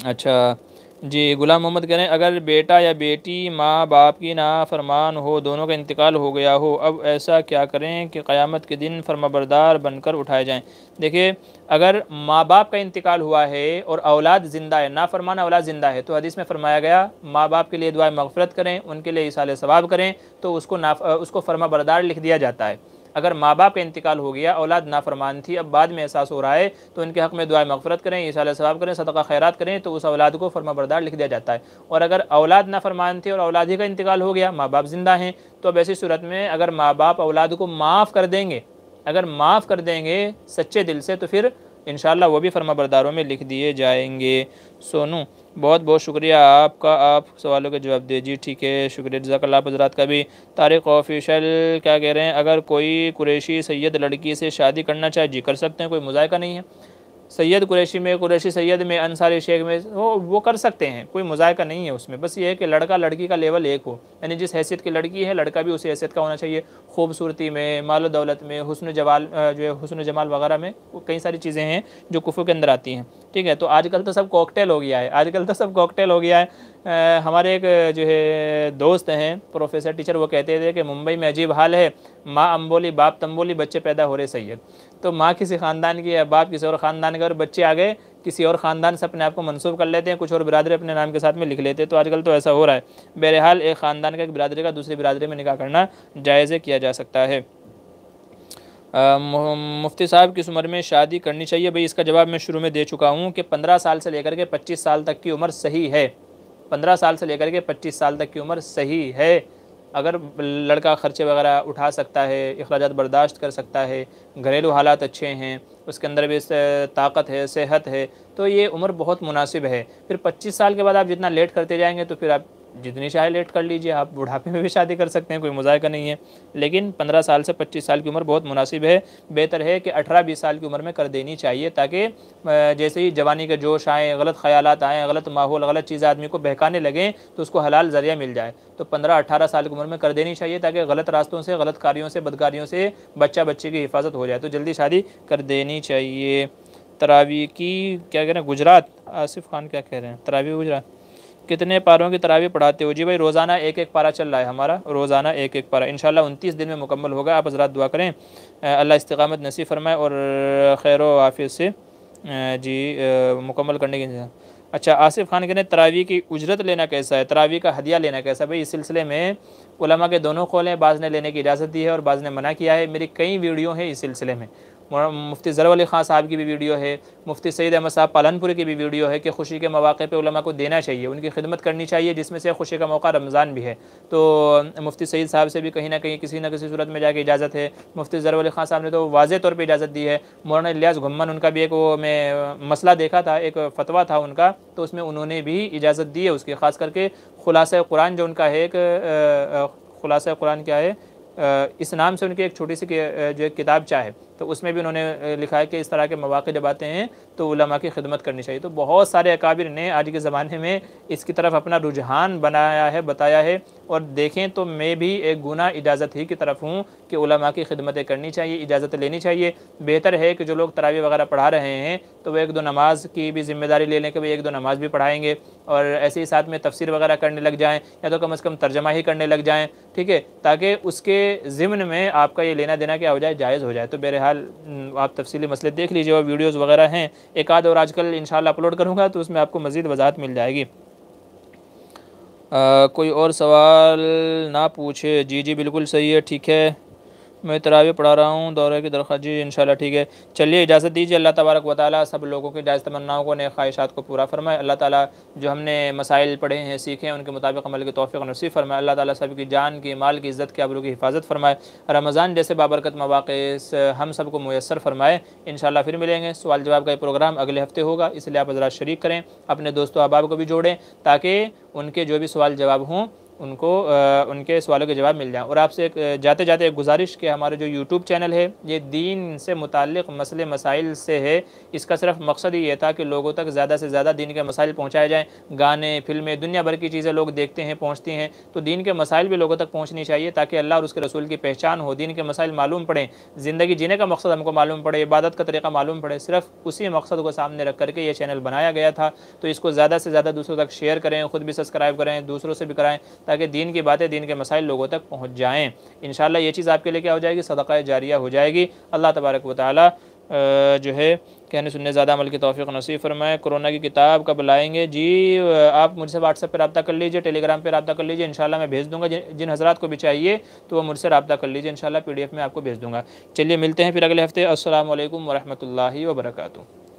अच्छा जी, गुलाम मोहम्मद कह रहे हैं अगर बेटा या बेटी माँ बाप की नाफरमान हो, दोनों का इंतकाल हो गया हो, अब ऐसा क्या करें कि क़यामत के दिन फरमाबरदार बनकर उठाए जाएं? देखिए, अगर माँ बाप का इंतकाल हुआ है और औलाद ज़िंदा है, नाफरमान औलाद ज़िंदा है, तो हदीस में फरमाया गया माँ बाप के लिए दुआ मग़फ़िरत करें, उनके लिए इसाले सवाब करें, तो उसको फरमाबरदार लिख दिया जाता है। अगर माँ बाप का इंतकाल हो गया, औलाद नाफरमान थी, अब बाद में एहसास हो रहा है, तो उनके हक़ में दुआ मग़फ़िरत करें, इसाले सवाब करें, सदका खैरात करें, तो उस औलाद को फरमाबरदार लिख दिया जाता है। और अगर औलाद नाफरमान थी और औलाद ही का इंतकाल हो गया, माँ बाप ज़िंदा हैं, तो अब ऐसी सूरत में अगर माँ बाप औलाद को माफ़ कर देंगे, अगर माफ़ कर देंगे सच्चे दिल से, तो फिर इंशाअल्लाह वो भी फरमाबरदारों में लिख दिए जाएंगे। सोनू बहुत बहुत शुक्रिया आपका, आप सवालों के जवाब दीजिए। ठीक है, शुक्रिया, जज़ाकल्लाह। हज़रात का भी। तारिक ऑफिशियल क्या कह रहे हैं, अगर कोई कुरैशी सैयद लड़की से शादी करना चाहे, जी कर सकते हैं, कोई मुज़ायका नहीं है। सैयद कुरैशी में, कुरैशी सैयद में, अंसारी शेख में वो कर सकते हैं, कोई मुज़ायका नहीं है उसमें। बस ये है कि लड़का लड़की का लेवल एक हो, यानी जिस हैसियत की लड़की है लड़का भी उसी हैसियत का होना चाहिए। खूबसूरती में, माल दौलत में, हुस्न जमाल जो है हुस्न जमाल वगैरह में कई सारी चीज़ें हैं जो कुफ़्र के अंदर आती हैं। ठीक है, तो आजकल तो सब कॉकटेल हो गया है, आजकल तो सब कॉकटेल हो गया है। हमारे एक जो है दोस्त हैं प्रोफेसर टीचर, वो कहते थे कि मुंबई में अजीब हाल है, माँ अम्बोली बाप तम्बोली, बच्चे पैदा हो रहे सैयद। तो माँ किसी ख़ानदान की है, बाप किसी और ख़ानदान के, और बच्चे आ गए किसी और ख़ानदान से अपने आप को मंसूब कर लेते हैं, कुछ और बिरादरी अपने नाम के साथ में लिख लेते हैं। तो आजकल तो ऐसा हो रहा है। बहरहाल एक ख़ानदान का, एक बिरादरी का दूसरी बिरादरी में निकाह करना जायज़ किया जा सकता है। मुफ्ती साहब किस उम्र में शादी करनी चाहिए? भाई इसका जवाब मैं शुरू में दे चुका हूँ कि 15 साल से लेकर के 25 साल तक की उम्र सही है। 15 साल से लेकर के 25 साल तक की उम्र सही है। अगर लड़का ख़र्चे वगैरह उठा सकता है, अखराजात बर्दाश्त कर सकता है, घरेलू हालात अच्छे हैं, उसके अंदर भी ताकत है, सेहत है, तो ये उम्र बहुत मुनासिब है। फिर 25 साल के बाद आप जितना लेट करते जाएंगे तो फिर आप जितनी चाहे लेट कर लीजिए, आप बुढ़ापे में भी शादी कर सकते हैं, कोई मुज़ायका नहीं है। लेकिन 15 साल से 25 साल की उम्र बहुत मुनासिब है। बेहतर है कि 18-20 साल की उम्र में कर देनी चाहिए, ताकि जैसे ही जवानी के जोश आएँ, गलत ख़यालात आएँ, गलत माहौल, गलत चीज़ें आदमी को बहकाने लगें, तो उसको हलाल ज़रिया मिल जाए। तो 15-18 साल की उम्र में कर देनी चाहिए, ताकि गलत रास्तों से, गलत कार्यों से, बदकारियों से बच्चे की हिफाजत हो जाए। तो जल्दी शादी कर देनी चाहिए। तरावी की क्या कह रहे हैं, गुजरात आसिफ खान क्या कह रहे हैं, तरावी गुजरात कितने पारों की तरावी पढ़ाते हो? जी भाई रोज़ाना एक एक पारा चल रहा है हमारा, रोज़ाना एक एक पारा, इंशाल्लाह 29 दिन में मुकम्मल होगा। आप हज़रात दुआ करें अल्लाह इस्तिक़ामत नसीब फरमाए और खैर व आफियत से जी मुकम्मल करने की। अच्छा, आसिफ खान कहते हैं तरावी की उजरत लेना कैसा है, तरावी का हदिया लेना कैसा है? भाई इस सिलसिले में उलमा के दोनों कौल हैं, बाज़ ने लेने की इजाज़त दी है और बाज़ ने मना किया है। मेरी कई वीडियो हैं इस सिलसिले में, मुफ्ती ज़रफ़ अली ख़ान साहब की भी वीडियो है, मुफ्ती सईद अहमद साहब पालनपुरी की भी वीडियो है कि खुशी के मौक़े पे उलमा को देना चाहिए, उनकी खिदमत करनी चाहिए, जिसमें से खुशी का मौका रमज़ान भी है। तो मुफ्ती सईद साहब से भी कहीं ना कहीं किसी न किसी सूरत में जाके इजाज़त है। मुफ्ती ज़रफ़ अली ख़ान साहब ने तो वाज़े तौर पर इजाज़त दी है। मौलाना इलियास घुम्मन, उनका भी एक वो मैं मसला देखा था, एक फ़तवा था उनका, तो उसमें उन्होंने भी इजाज़त दी है उसकी। ख़ास करके खुलासा कुरान जो उनका है, एक खुलासा कुरान क्या है, इस नाम से उनकी एक छोटी सी जो एक किताब है, तो उसमें भी उन्होंने लिखा है कि इस तरह के मौक़े जब आते हैं तो उलमा की खिदमत करनी चाहिए। तो बहुत सारे अकाबिर ने आज के ज़माने में इसकी तरफ अपना रुझान बनाया है, बताया है। और देखें तो मैं भी एक गुना इजाज़त ही की तरफ हूँ कि उलमा की खिदमतें करनी चाहिए, इजाज़त लेनी चाहिए। बेहतर है कि जो लोग तरावी वगैरह पढ़ा रहे हैं तो वह एक दो नमाज की भी ज़िम्मेदारी ले लें कि भाई एक दो नमाज भी पढ़ाएँगे, और ऐसे ही साथ में तफसीर वगैरह करने लग जाएँ, या तो कम से कम तर्जमा ही करने लग जाएँ, ठीक है, ताकि उसके ज़िम्न में आपका ये लेना देना क्या हो जाए, जायज़ हो जाए। तो बहरहाल आप तफसीली मसले देख लीजिए, और वीडियोज़ वगैरह हैं, एक आध और आजकल इंशाल्लाह अपलोड करूँगा तो उसमें आपको मज़ीद वजाहत मिल जाएगी। कोई और सवाल ना पूछे? जी बिल्कुल सही है, ठीक है। मैं तरावी पढ़ा रहा हूँ, दौरे की दरख्वास्त, जी इंशाल्लाह ठीक है। चलिए इजाज़त दीजिए। अल्लाह तबारक व तआला सब लोगों की जायज़ तमन्नाओं को, नेक ख्वाहिशात को पूरा फरमाए। अल्लाह ताला जो हमने मसाइल पढ़े हैं, सीखे हैं, उनके मुताबिक अमल की तौफ़ीक़ नसीब फरमाए। अल्लाह ताला सब की जान की, माल की, इज़्ज़त की, आबरू की हिफाजत फरमाए। रमज़ान जैसे बाबरकत मौक़े हम सब को मुयस्सर फरमाए। इंशाल्लाह फिर मिलेंगे। सवाल जवाब का प्रोग्राम अगले हफ्ते होगा, इसलिए आप हज़रात शरीक करें, अपने दोस्तों अहबाब को भी जोड़ें, ताकि उनके जो भी सवाल जवाब हों उनको उनके सवालों के जवाब मिल जाएँ। और आपसे एक जाते जाते एक गुजारिश कि हमारे जो यूट्यूब चैनल है ये दीन से मुताल्लिक़ मसले मसाइल से है। इसका सिर्फ मकसद ही ये था कि लोगों तक ज़्यादा से ज़्यादा दीन के मसाइल पहुँचाए जाएँ। गाने, फिल्में, दुनिया भर की चीज़ें लोग देखते हैं, पहुँचती हैं, तो दीन के मसाइल भी लोगों तक पहुँचनी चाहिए, ताकि अल्लाह और उसके रसूल की पहचान हो, दीन के मसाइल मालूम पड़ें, ज़िंदगी जीने का मकसद हमको मालूम पड़े, इबादत का तरीक़ा मालूम पड़े। सिर्फ उसी मकसद को सामने रख करके ये चैनल बनाया गया था। तो इसको ज़्यादा से ज़्यादा दूसरों तक शेयर करें, ख़ुद भी सब्सक्राइब करें, दूसरों से भी कराएँ, ताकि दीन की बातें, दीन के मसाइल लोगों तक पहुँच जाएँ। इंशाअल्लाह ये चीज़ आपके लिए क्या हो जाएगी, सदक़ा जारिया हो जाएगी। अल्लाह तबारक व तआला जो है कहने सुनने ज़्यादा अमल की तौफ़ीक़ नसीब फरमाए। कोरोना की किताब कब लाएंगे? जी आप मुझसे व्हाट्सएप पर रब्ता कर लीजिए, टेलीग्राम पर रब्ता कर लीजिए, इंशाअल्लाह मैं भेज दूँगा। जिन हज़रात को भी चाहिए तो वो मुझसे रब्ता कर लीजिए, इंशाअल्लाह PDF में आपको भेज दूँगा। चलिए मिलते हैं फिर अगले हफ्ते। अस्सलामु अलैकुम व रहमतुल्लाहि व बरकातुहू।